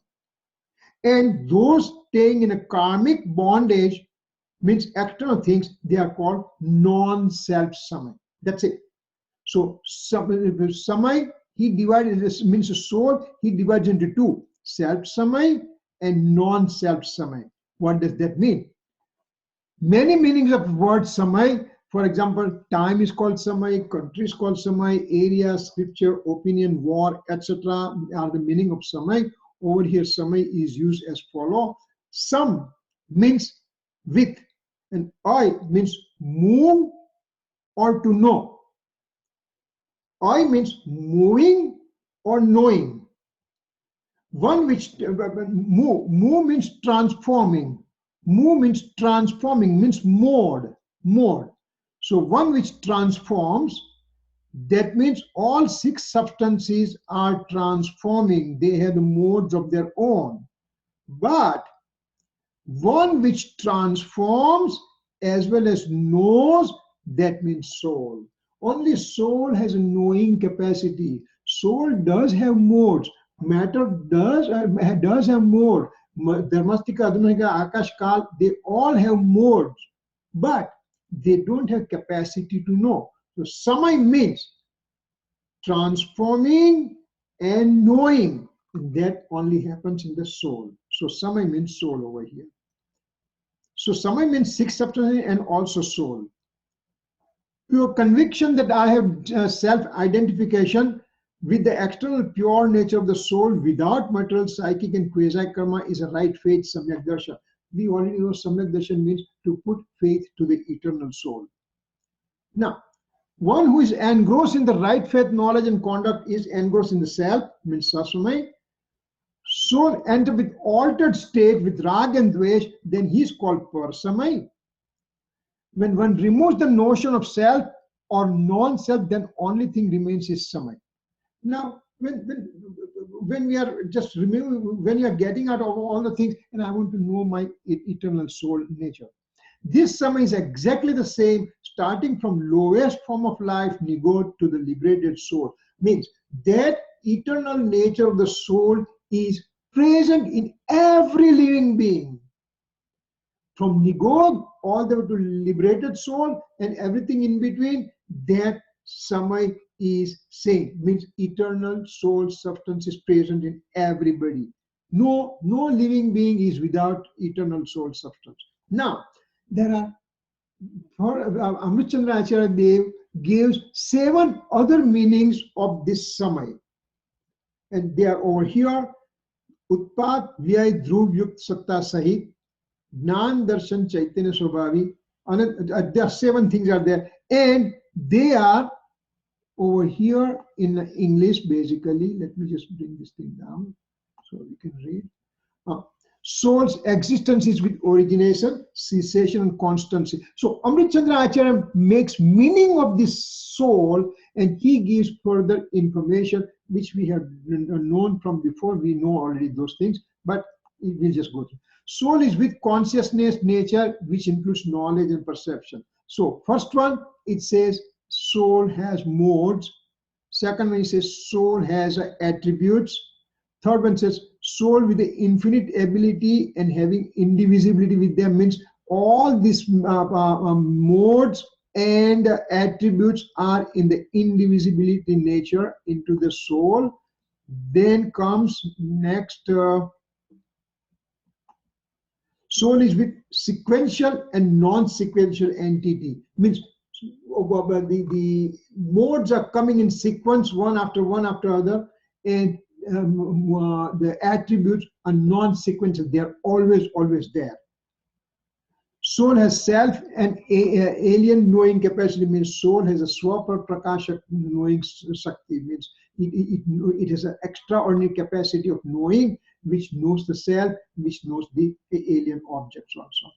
S2: And those staying in a karmic bondage, means external things, they are called non-self-samay. That's it. So samay, he divided, this means a soul, he divides into two, self-samay and non-self-samay. What does that mean? Many meanings of word samay. For example, time is called samay, country is called samay, area, scripture, opinion, war, etc. are the meaning of samay. Over here, samay is used as follow. Some means with, and I means move or to know. I means moving or knowing. One which move means transforming. Move means transforming, means mode. So one which transforms, that means all six substances are transforming. They have the modes of their own. But one which transforms as well as knows, that means soul. Only soul has a knowing capacity. Soul does have modes. Matter does have mode. Dharmastika, Adunaka, Akash, Kal, they all have modes. But they don't have capacity to know. So samay means transforming and knowing. That only happens in the soul. So samay means soul over here. So samay means six substances and also soul. Your conviction that I have self-identification with the external pure nature of the soul without material, psychic, and quasi-karma is a right faith, samyak darshan. We already know samyak darshan means to put faith to the eternal soul. Now, one who is engrossed in the right faith, knowledge, and conduct is engrossed in the self, means sasamay. Soul enter with altered state with rag and dvesh, then he is called parasamay. When one removes the notion of self or non-self, then only thing remains is samay. Now, when we are just removing, when you are getting out of all the things, and I want to know my eternal soul nature. This samay is exactly the same, starting from lowest form of life, nigod, to the liberated soul. Means that eternal nature of the soul is present in every living being. From nigod all the way to liberated soul and everything in between, that samay is same, means eternal soul substance is present in everybody. No living being is without eternal soul substance. Now, there are, Amrit Chandra Acharya Dev gives 7 other meanings of this samay. And they are over here. Utpat, Vyay, Dhruv, Yukt, Satta, Sahit, Jnan, Darshan, Chaitanya, Swabhavi. There are 7 things are there. And they are over here in English, basically. Let me just bring this thing down so we can read. Soul's existence is with origination, cessation, and constancy. So Amrit Chandra Acharya makes meaning of this soul, and he gives further information which we have known from before. We know already those things, but we'll just go through. Soul is with consciousness nature, which includes knowledge and perception. So first one, it says soul has modes. Second one, it says soul has attributes. Third one says soul with the infinite ability and having indivisibility with them, means all these modes and attributes are in the indivisibility nature into the soul. Then comes next Soul is with sequential and non-sequential entity. Means the modes are coming in sequence, one after other, and the attributes are non-sequential. They are always there. Soul has self and alien knowing capacity. Means soul has a swapa prakasha knowing shakti. Means it has an extraordinary capacity of knowing, which knows the self, which knows the alien objects also.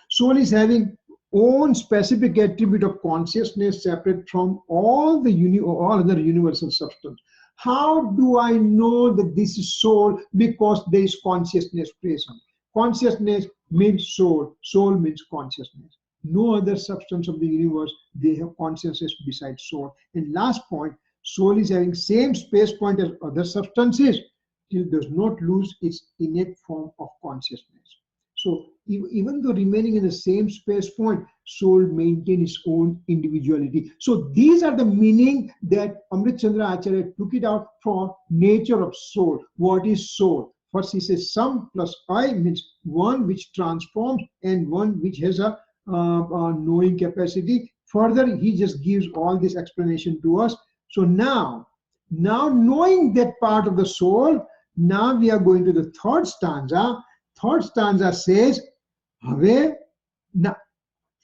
S2: Soul is having own specific attribute of consciousness separate from all other universal substance. How do I know that this is soul? Because there is consciousness present. Consciousness means soul. Soul means consciousness. No other substance of the universe, they have consciousness besides soul. And last point, soul is having same space point as other substances till does not lose its innate form of consciousness. So even though remaining in the same space point, soul maintains its own individuality. So these are the meaning that Amrit Chandra Acharya took it out for nature of soul. What is soul? First he says some plus I means one which transforms and one which has a knowing capacity. Further, he just gives all this explanation to us. So now knowing that part of the soul, now we are going to the third stanza. Third stanza says,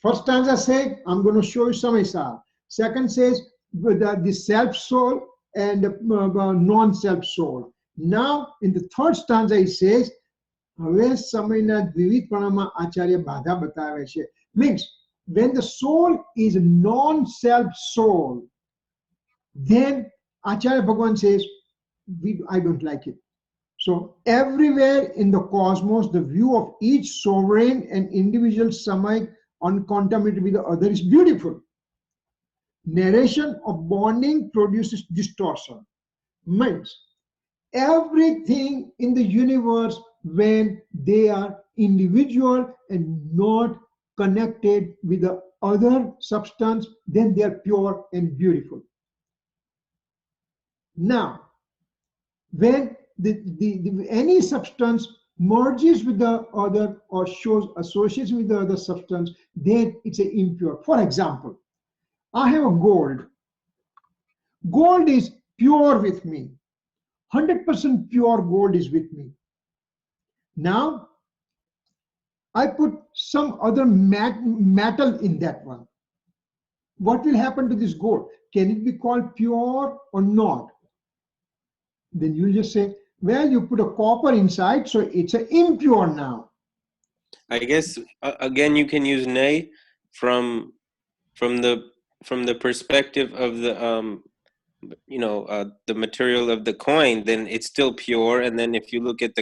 S2: first stanza says, I'm going to show you Samaysar. Second says, the self-soul and non-self soul. Now, in the third stanza, he says, means when the soul is non-self soul, then Acharya Bhagavan says, I don't like it. So everywhere in the cosmos, the view of each sovereign and individual Samay uncontaminated with the other is beautiful. Narration of bonding produces distortion. Means everything in the universe, when they are individual and not connected with the other substance, then they are pure and beautiful. Now, when any substance merges with the other or shows association with the other substance, then it's impure. For example, I have a gold. Gold is pure with me. 100% pure gold is with me. Now, I put some other metal in that one. What will happen to this gold? Can it be called pure or not? Then you'll just say, well, you put a copper inside, so it's impure now.
S1: I guess again you can use nay from the perspective of the the material of the coin. Then it's still pure, and then if you look at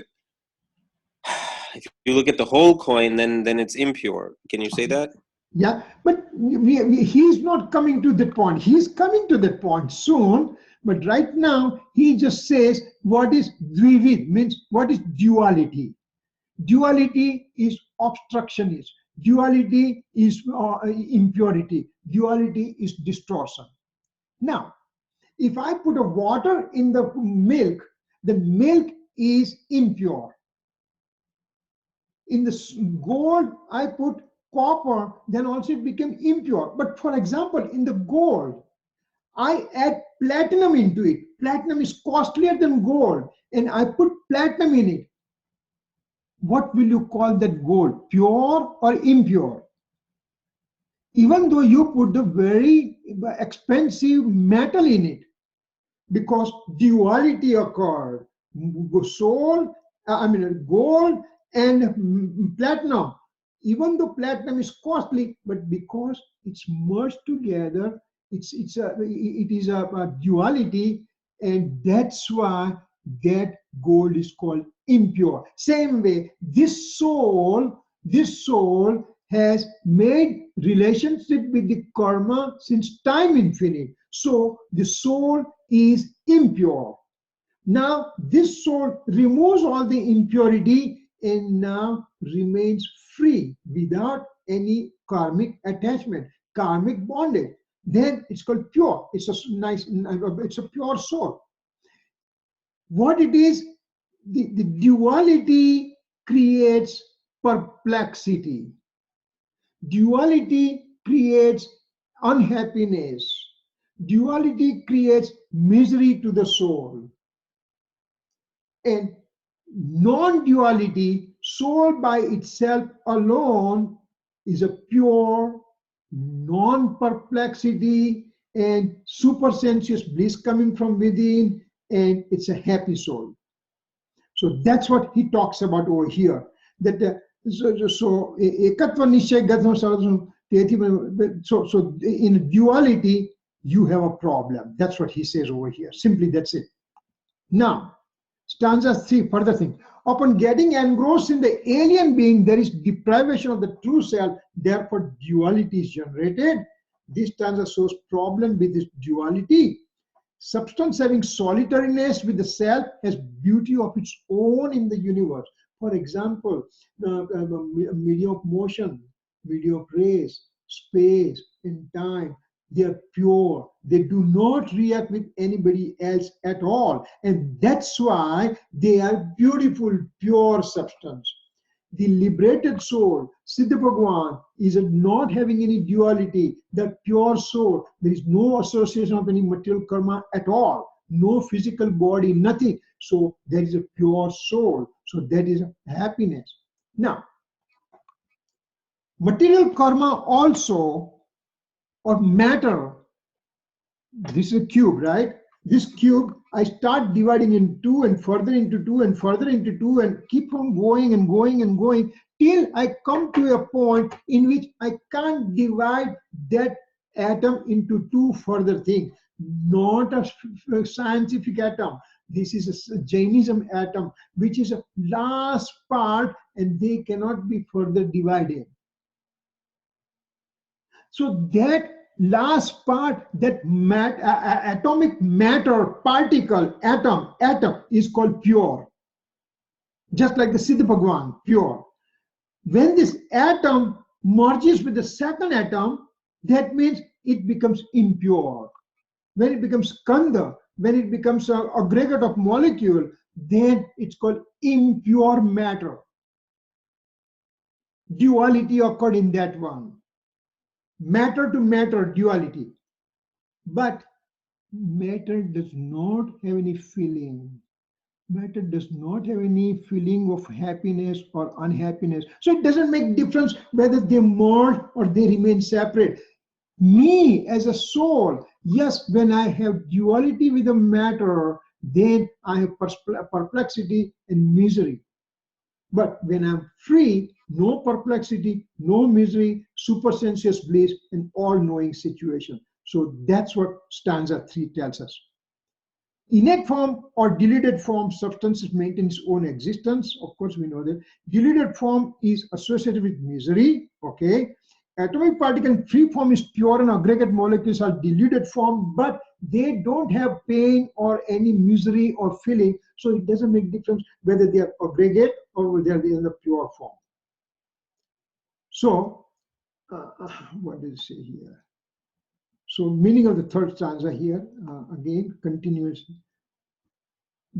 S1: the whole coin, then it's impure. Can you say that?
S2: Yeah, but he's not coming to that point. He's coming to that point soon. But right now, he just says what is dvivid, means what is duality. Duality is obstructionist. Duality is impurity. Duality is distortion. Now, if I put a water in the milk is impure. In the gold, I put copper, then also it became impure. But for example, in the gold, I add platinum into it. Platinum is costlier than gold, and I put platinum in it. What will you call that gold? Pure or impure? Even though you put the very expensive metal in it, because duality occurred. Gold and platinum. Even though platinum is costly, but because it's merged together, it is a duality, and that's why that gold is called impure. Same way, this soul has made relationship with the karma since time infinite. So the soul is impure. Now this soul removes all the impurity and now remains free without any karmic attachment, karmic bondage. Then it's called pure. It's a pure soul. What it is, the duality creates perplexity. Duality creates unhappiness. Duality creates misery to the soul. And non-duality, soul by itself alone, is a pure, non-perplexity and supersensuous bliss coming from within, and it's a happy soul. So that's what he talks about over here. That ekatva nishchay gadam saradam tethi. So in duality you have a problem. That's what he says over here. Simply that's it. Now, stanza 3, further thing. Upon getting engrossed in the alien being, there is deprivation of the true self. Therefore, duality is generated. This stanza shows problem with this duality. Substance having solitariness with the self has beauty of its own in the universe. For example, medium of motion, medium of race, space, and time. They are pure. They do not react with anybody else at all. And that's why they are beautiful, pure substance. The liberated soul, Siddha Bhagavan, is not having any duality. The pure soul, there is no association of any material karma at all. No physical body, nothing. So there is a pure soul. So that is happiness. Now, material karma also, or matter, this is a cube, right? This cube, I start dividing in two and further into two and further into two and keep on going and going and going till I come to a point in which I can't divide that atom into two further things. Not a scientific atom. This is a Jainism atom, which is a last part and they cannot be further divided. So that last part, that atomic matter particle, atom is called pure. Just like the Siddha Bhagavan, pure. When this atom merges with the second atom, that means it becomes impure. When it becomes skandha, when it becomes an aggregate of molecule, then it's called impure matter. Duality occurred in that one. Matter to matter duality. But matter does not have any feeling. Matter does not have any feeling of happiness or unhappiness. So it doesn't make difference whether they merge or they remain separate. Me as a soul, yes, when I have duality with the matter, then I have perplexity and misery. But when I'm free, no perplexity, no misery, supersensuous bliss, and all-knowing situation. So that's what stanza 3 tells us. Innate form or diluted form substances maintain its own existence. Of course, we know that. Diluted form is associated with misery. Okay. Atomic particle in free form is pure and aggregate molecules are diluted form, but they don't have pain or any misery or feeling. So it doesn't make difference whether they are aggregate or whether they are in the pure form. So, what does it say here? So, meaning of the third stanza here, again, continues.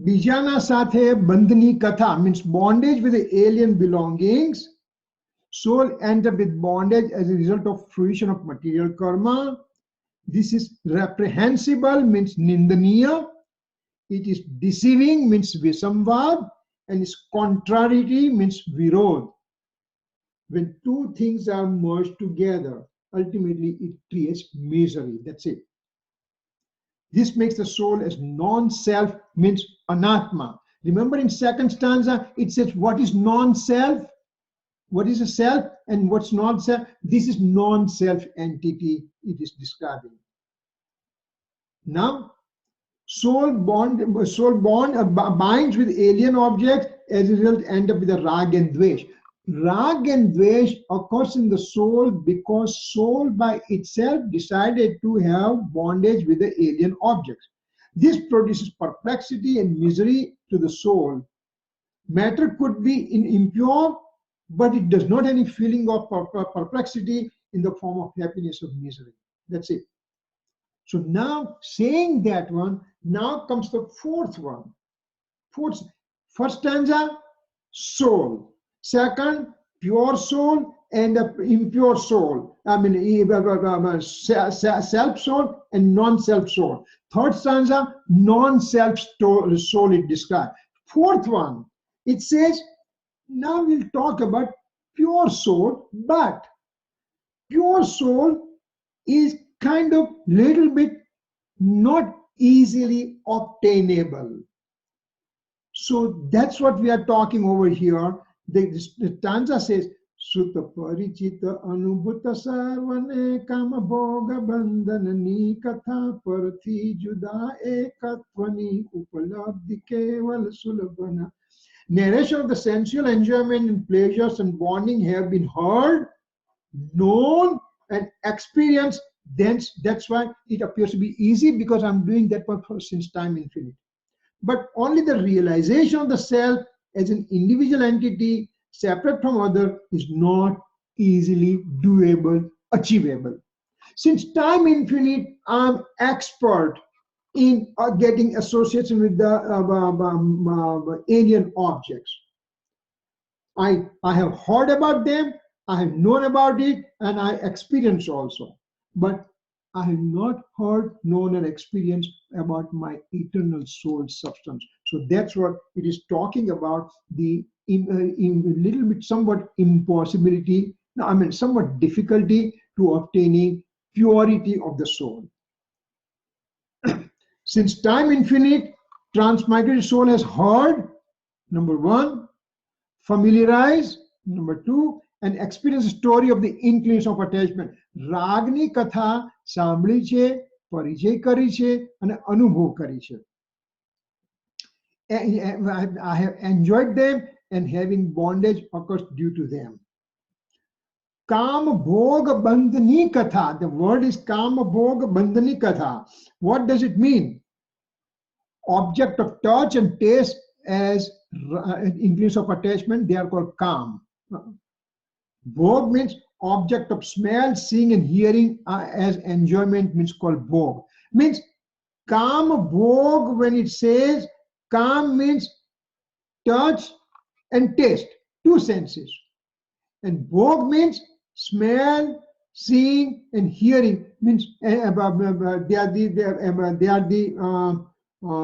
S2: Bijana sathe bandhani katha means bondage with the alien belongings. Soul ends up with bondage as a result of fruition of material karma. This is reprehensible, means nindaniya. It is deceiving, means visamvad. And its contrariety means virod. When two things are merged together, ultimately it creates misery. That's it. This makes the soul as non-self, means anatma. Remember in second stanza, it says what is non-self? What is a self and what's non-self? This is non-self entity it is describing. Now, soul binds with alien objects, as a result end up with a rag and dvesh. Rag and dvesh occurs in the soul because soul by itself decided to have bondage with the alien objects. This produces perplexity and misery to the soul. Matter could be impure, but it does not have any feeling of perplexity in the form of happiness or misery. That's it. So now, saying that one, now comes the fourth one. First stanza, soul. Second, pure soul and a impure soul. I mean, self soul and non-self soul. Third stanza, non-self soul it describes. Fourth one, it says, now we'll talk about pure soul, but pure soul is kind of little bit not easily obtainable. So that's what we are talking over here. The stanza says, Sutta Parichita Anubhuta Sarvane Kama Bhoga Bandhanani Katha Parthi Juda Ekatvani Upalabdhi Keval Sulabhana. Narration of the sensual enjoyment and pleasures and bonding have been heard, known, and experienced. That's why it appears to be easy, because I'm doing that one since time infinite. But only the realization of the self as an individual entity separate from other is not easily doable, achievable. Since time infinite, I'm expert in getting association with the alien objects. I have heard about them, I have known about it, and I experience also. But I have not heard, known, and experienced about my eternal soul substance. So that's what it is talking about, the in a little bit somewhat impossibility, I mean somewhat difficulty to obtaining purity of the soul. Since time infinite, transmigrated soul has heard, number one, familiarize, number two, and experience the story of the inclination of attachment. Ragni katha સાંભળી છે, પરિચય કરી છે અને અનુભવ કરી છે. I have enjoyed them, and having bondage occurs due to them. Kam bhog bandhani katha. The word is kam bhog bandhani katha. What does it mean? Object of touch and taste as increase of attachment, they are called kam. Bhog means object of smell, seeing, and hearing as enjoyment, means called bhog. Means kam bhog, when it says kam, means touch and taste, two senses. And bhog means smell, seeing, and hearing, means they are the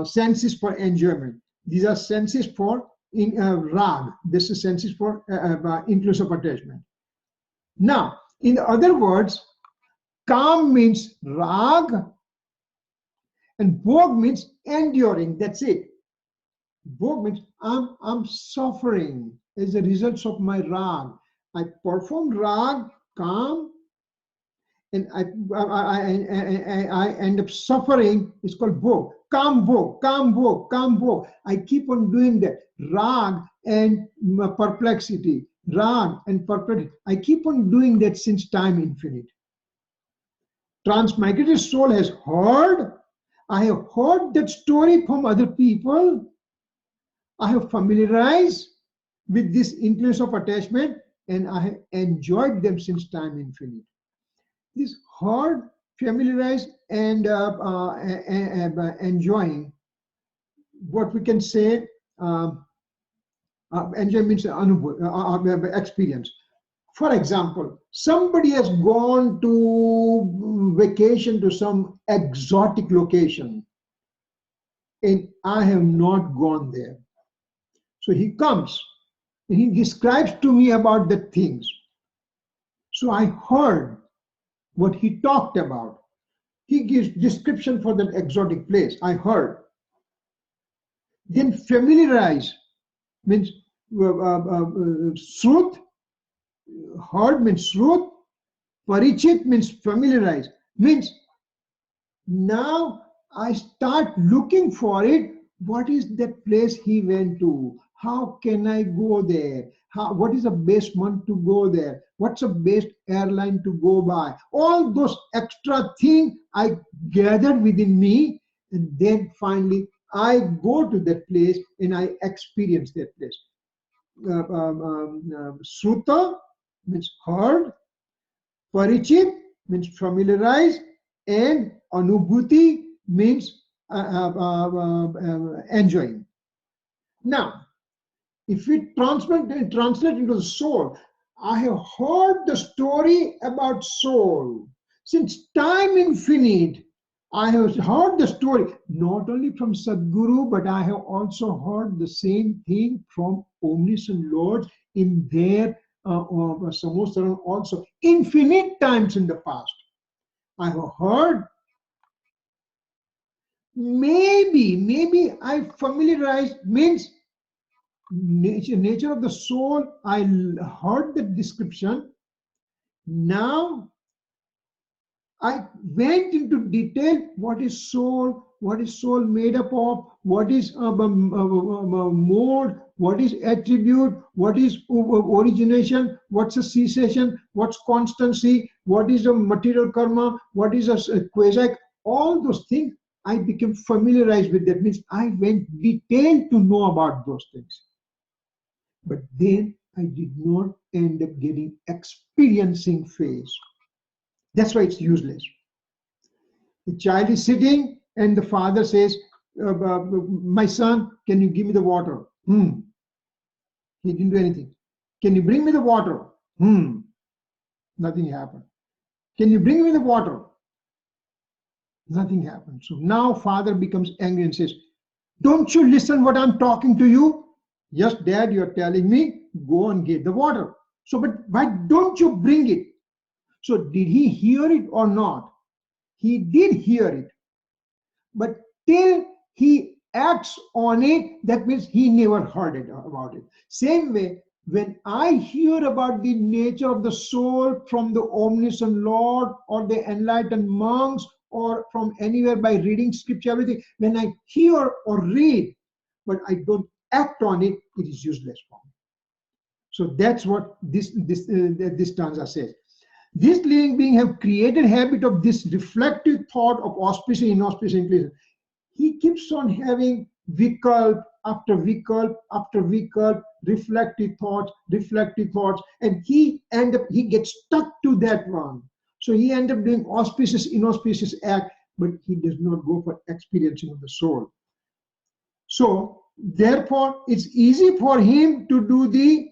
S2: senses for enjoyment. These are senses for rag. This is senses for inclusive attachment. Now, in other words, kam means rag and bhog means enduring. That's it. Bhog means I'm suffering as a result of my rag. I perform rag, kam, and I end up suffering. It's called bhog. Kam bhog, kam bhog, kam bhog. I keep on doing that. Rag and perplexity. Rag and perplexity. I keep on doing that since time infinite. Transmigrated soul has heard. I have heard that story from other people. I have familiarized with this influence of attachment, and I have enjoyed them since time infinite. This heard, familiarized, and enjoying, what we can say, enjoy means experience. For example, somebody has gone to vacation to some exotic location, and I have not gone there. So he comes and he describes to me about the things. So I heard what he talked about. He gives description for that exotic place. I heard. Then familiarize means srut. Heard means srut. Parichit means familiarize. Means now I start looking for it. What is that place he went to? How can I go there? What is the best month to go there? What's the best airline to go by? All those extra things I gathered within me, and then finally I go to that place and I experience that place. Sruta means heard, parichit means familiarize, and anubhuti means enjoying. Now, if we translate into the soul, I have heard the story about soul. Since time infinite, I have heard the story, not only from Sadguru, but I have also heard the same thing from omniscient lords in their Samaysar also, infinite times in the past. I have heard, maybe I familiarized, means nature of the soul, I heard the description. Now I went into detail. What is soul? What is soul made up of? What is mode? What is attribute? What is origination? What's a cessation? What's constancy? What is a material karma? What is a quasi? All those things I became familiarized with. That means I went detailed to know about those things. But then I did not end up getting experiencing phase. That's why it's useless. The child is sitting and the father says, my son, can you give me the water? He didn't do anything. Can you bring me the water? Nothing happened. Can you bring me the water? Nothing happened. So now father becomes angry and says, don't you listen what I'm talking to you? Yes, dad, you're telling me, go and get the water. So, but why don't you bring it? So did he hear it or not? He did hear it. But till he acts on it, that means he never heard it about it. Same way, when I hear about the nature of the soul from the omniscient Lord or the enlightened monks or from anywhere by reading scripture, everything, when I hear or read, but I don't act on it, it is useless for me. So that's what this stanza says. This living being have created habit of this reflective thought of auspicious, inauspicious inclination. He keeps on having vikalp after vikalp after vikalp, reflective thoughts, and he gets stuck to that one. So he ends up doing auspicious, inauspicious act, but he does not go for experiencing of the soul. So therefore, it's easy for him to do the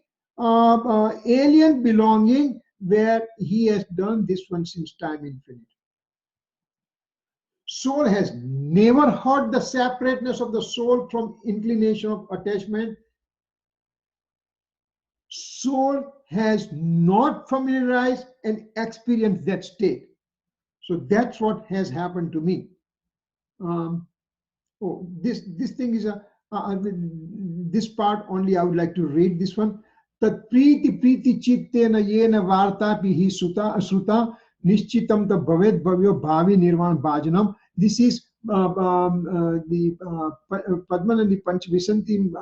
S2: alien belonging, where he has done this one since time infinite. Soul has never heard the separateness of the soul from inclination of attachment. Soul has not familiarized and experienced that state. So that's what has happened to me. This thing is this part only I would like to read this one. Tat priti chittena yena varta pihi sruta nishchitam ta bhavet bhavyo bhavi nirvan bhajanam. This is the Padmanandi Panchvisanti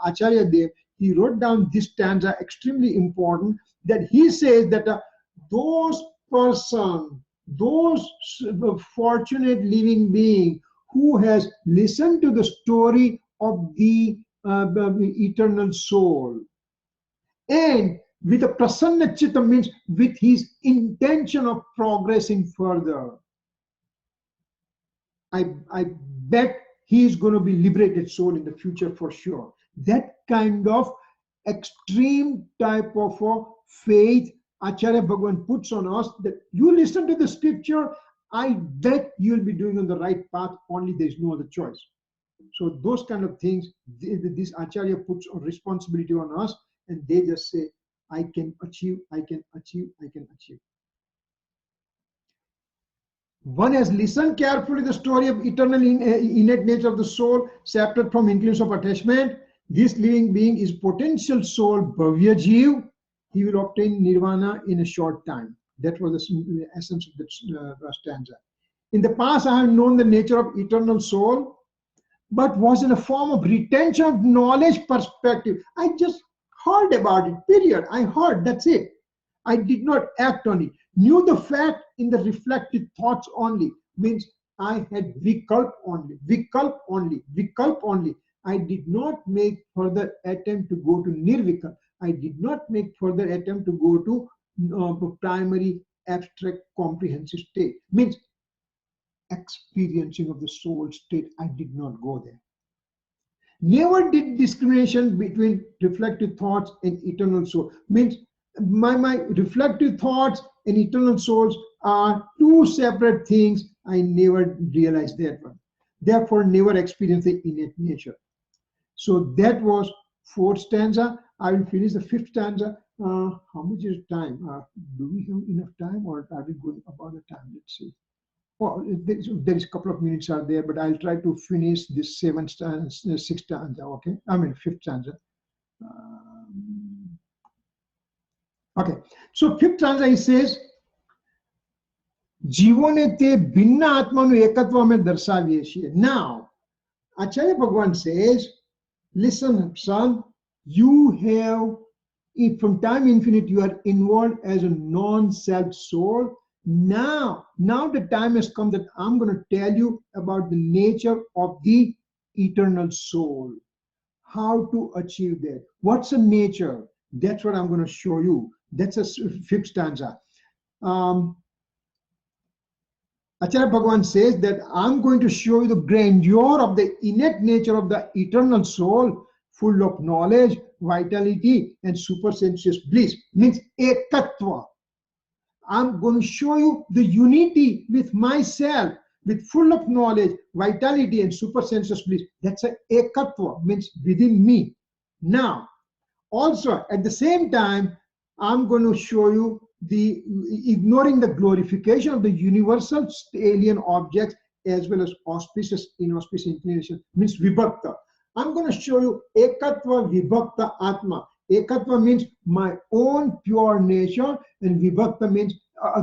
S2: Acharya Dev. He wrote down this stanza, extremely important, that he says that those person, those fortunate living being who has listened to the story of the eternal soul, and with a prasanna chitta, means with his intention of progressing further, I bet he is going to be liberated soul in the future for sure. That kind of extreme type of faith Acharya Bhagavan puts on us, that you listen to the scripture, I bet you'll be doing on the right path, only there's no other choice. So those kind of things, this Acharya puts a responsibility on us, and they just say, I can achieve, I can achieve, I can achieve. One has listened carefully to the story of eternal innate nature of the soul, separate from inclination of attachment. This living being is potential soul, Bhavya Jeev. He will obtain nirvana in a short time. That was the essence of the stanza. In the past, I have known the nature of eternal soul, but was in a form of retention of knowledge perspective. I just heard about it, period. I heard, that's it. I did not act on it. Knew the fact in the reflective thoughts only, means I had vikalp only, vikalp only, vikalp only. I did not make further attempt to go to nirvikalp. I did not make further attempt to go to primary abstract comprehensive state. Means experiencing of the soul state, I did not go there. never did discrimination between reflective thoughts and eternal soul. Means my reflective thoughts and eternal souls are two separate things. I never realized that one. Therefore, never experienced the innate nature. So that was fourth stanza. I will finish the fifth stanza. How much is time? Do we have enough time, or are we going about the time? Let's see. Well, there is a couple of minutes are there, but I'll try to finish this seventh stanza, sixth stanza. Okay, I mean fifth stanza. Okay, so fifth stanza he says, जीवोने ते भिन्न आत्मानु एकत्व में दर्शाविए છીએ. Now, Acharya Bhagavan says, listen, son, you have, if from time infinite, you are involved as a non-self soul. Now the time has come that I'm going to tell you about the nature of the eternal soul. How to achieve that. What's the nature? That's what I'm going to show you. That's a fifth stanza. Acharya Bhagavan says that I'm going to show you the grandeur of the innate nature of the eternal soul, full of knowledge, vitality, and supersensuous bliss. Means ekatva. I'm going to show you the unity with myself, with full of knowledge, vitality, and supersensuous bliss. That's a ekatva, means within me. Now, also at the same time, I'm going to show you the ignoring the glorification of the universal alien objects as well as auspicious, inauspicious inclination, means vibhakta. I'm going to show you ekatva vibhakta atma. Ekatva means my own pure nature, and vibhakta means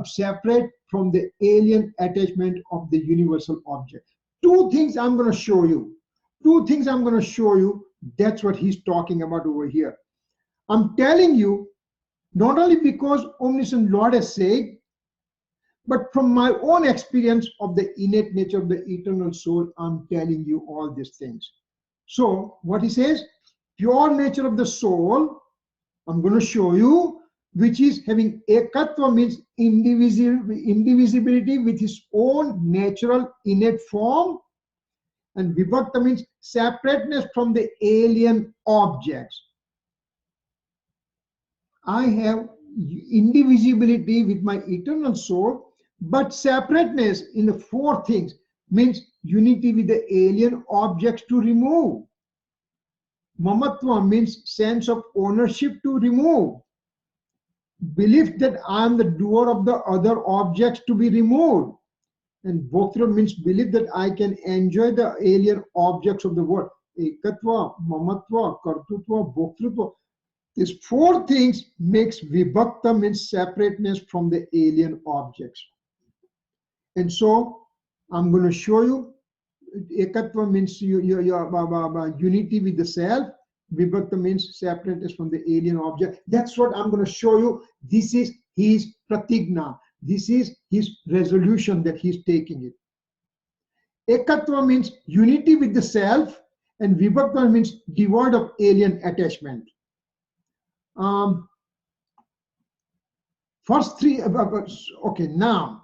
S2: separate from the alien attachment of the universal object. Two things I'm going to show you. Two things I'm going to show you. That's what he's talking about over here. I'm telling you, not only because Omniscient Lord has said, but from my own experience of the innate nature of the eternal soul, I'm telling you all these things. So what he says, pure nature of the soul, I'm going to show you, which is having ekatva, means indivisibility with his own natural innate form, and vibhakta means separateness from the alien objects. I have indivisibility with my eternal soul, but separateness in the four things, means unity with the alien objects to remove. Mamatva means sense of ownership to remove. Belief that I am the doer of the other objects to be removed. And bhoktra means belief that I can enjoy the alien objects of the world. Ekatva, mamatva, kartutva, bhoktrutva. These four things makes vibhakta, means separateness from the alien objects. And so I'm going to show you, ekatva means unity with the self, vibhakta means separateness from the alien object. That's what I'm going to show you. This is his pratigna. This is his resolution that he's taking it. Ekatva means unity with the self, and vibhakta means devoid of alien attachment. First three, okay, now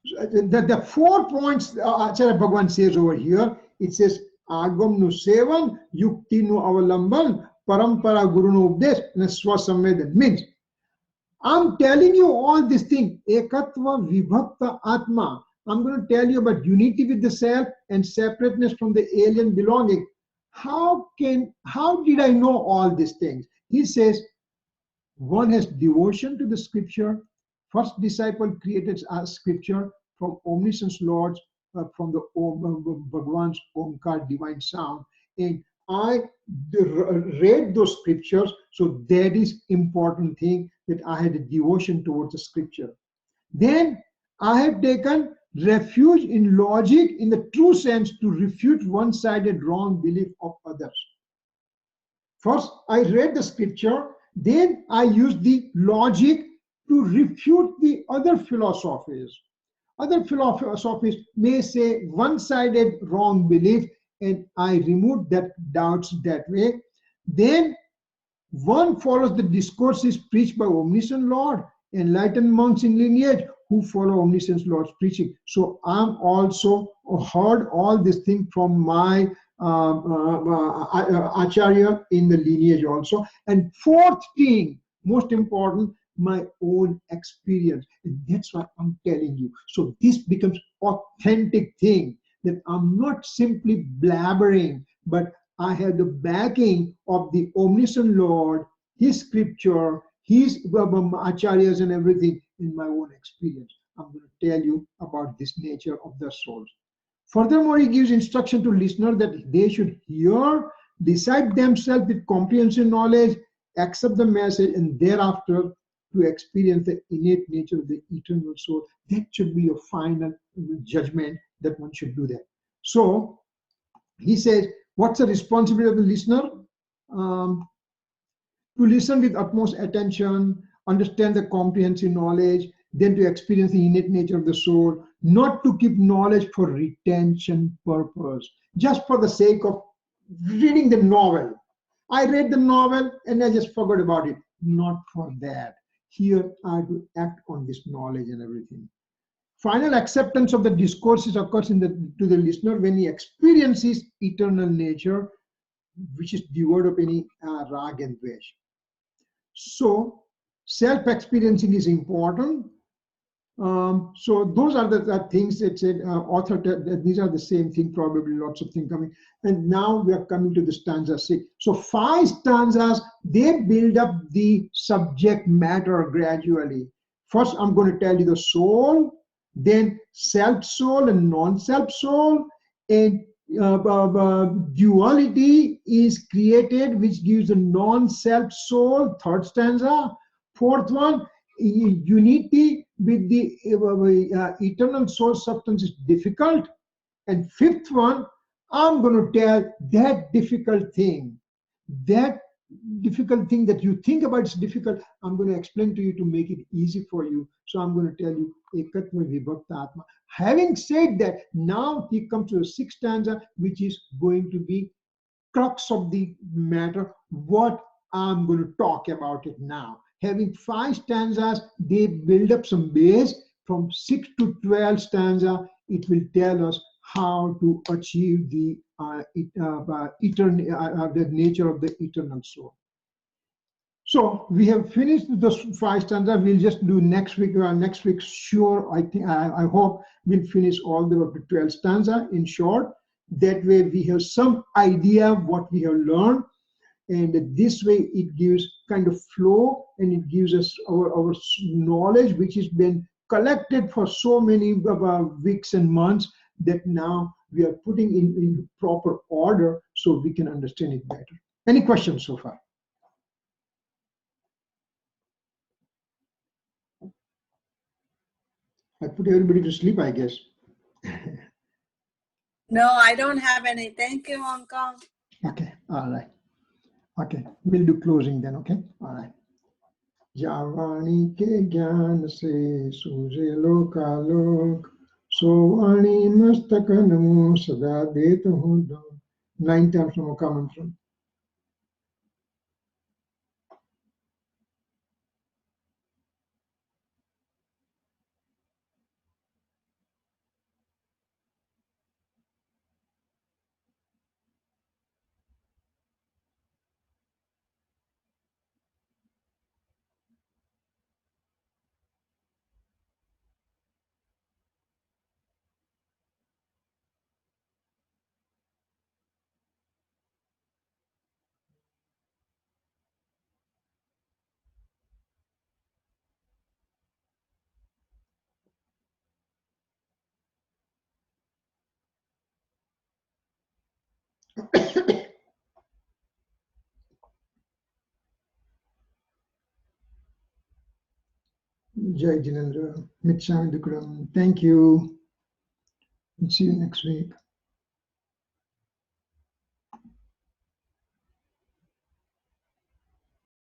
S2: the 4 points Acharya Bhagavan says over here. It says agam nu sevan, yukti nu avalamban, parampara guru nu updesh, and swasamvedan. Means I'm telling you all these things. Ekatva vibhakta atma. I'm going to tell you about unity with the self and separateness from the alien belonging. How did I know all these things? He says, one has devotion to the scripture. First disciple created a scripture from Omniscient Lord's, from the Bhagavan's Omkar divine sound. And I read those scriptures, so that is important thing, that I had a devotion towards the scripture. Then I have taken refuge in logic in the true sense to refute one-sided wrong belief of others. First, I read the scripture, then I used the logic to refute the other philosophies. Other philosophies may say one-sided wrong belief, and I removed that doubts that way. Then one follows the discourses preached by Omniscient Lord, enlightened monks in lineage, who follow omniscience Lord's preaching. So I'm also heard all this thing from my Acharya in the lineage also. And fourth thing, most important, my own experience. And that's what I'm telling you. So this becomes authentic thing, that I'm not simply blabbering, but I have the backing of the omniscient Lord, his scripture, his acharyas and everything in my own experience. I'm going to tell you about this nature of the souls. Furthermore, he gives instruction to listeners that they should hear, decide themselves with comprehensive knowledge, accept the message, and thereafter to experience the innate nature of the eternal soul. That should be your final judgment, that one should do that. So he says, what's the responsibility of the listener? To listen with utmost attention, understand the comprehensive knowledge, then to experience the innate nature of the soul, not to keep knowledge for retention purpose, just for the sake of reading the novel. I read the novel and I just forgot about it. Not for that. Here I have to act on this knowledge and everything. Final acceptance of the discourses occurs to the listener when he experiences eternal nature, which is devoid of any rag and dvesh. So self-experiencing is important. So those are the things that said author, these are the same thing, probably lots of things coming. And now we are coming to the stanza 6. So 5 stanzas, they build up the subject matter gradually. First, I'm going to tell you the soul, then self-soul and non-self-soul, and duality is created, which gives a non-self-soul, third stanza. Fourth one, unity with the eternal source substance is difficult. And fifth one, I'm going to tell that difficult thing that you think about is difficult. I'm going to explain to you to make it easy for you. So I'm going to tell you Ekatva Vibhakta Atma. Having said that, now he comes to the 6th stanza, which is going to be crux of the matter, what I'm going to talk about it now. Having 5 stanzas, they build up some base. From 6 to 12 stanza, it will tell us how to achieve the the nature of the eternal soul. So we have finished the 5 stanzas. We'll just do next week. Next week, sure. I hope we'll finish all the way up to 12 stanza in short. That way we have some idea of what we have learned, and this way it gives kind of flow, and it gives us our knowledge, which has been collected for so many weeks and months, that now we are putting in proper order so we can understand it better. Any questions so far? I put everybody to sleep, I guess.
S4: No, I don't have any. Thank you, Uncle.
S2: Okay, all right. Okay, we'll do closing then, okay? All right. Javani ke gyan se suje lokalok, sovani mastakanamo sada deta hudo. 9 times from a common from. Jai Jinendra, Mitsami Dukram. Thank you. See you next week.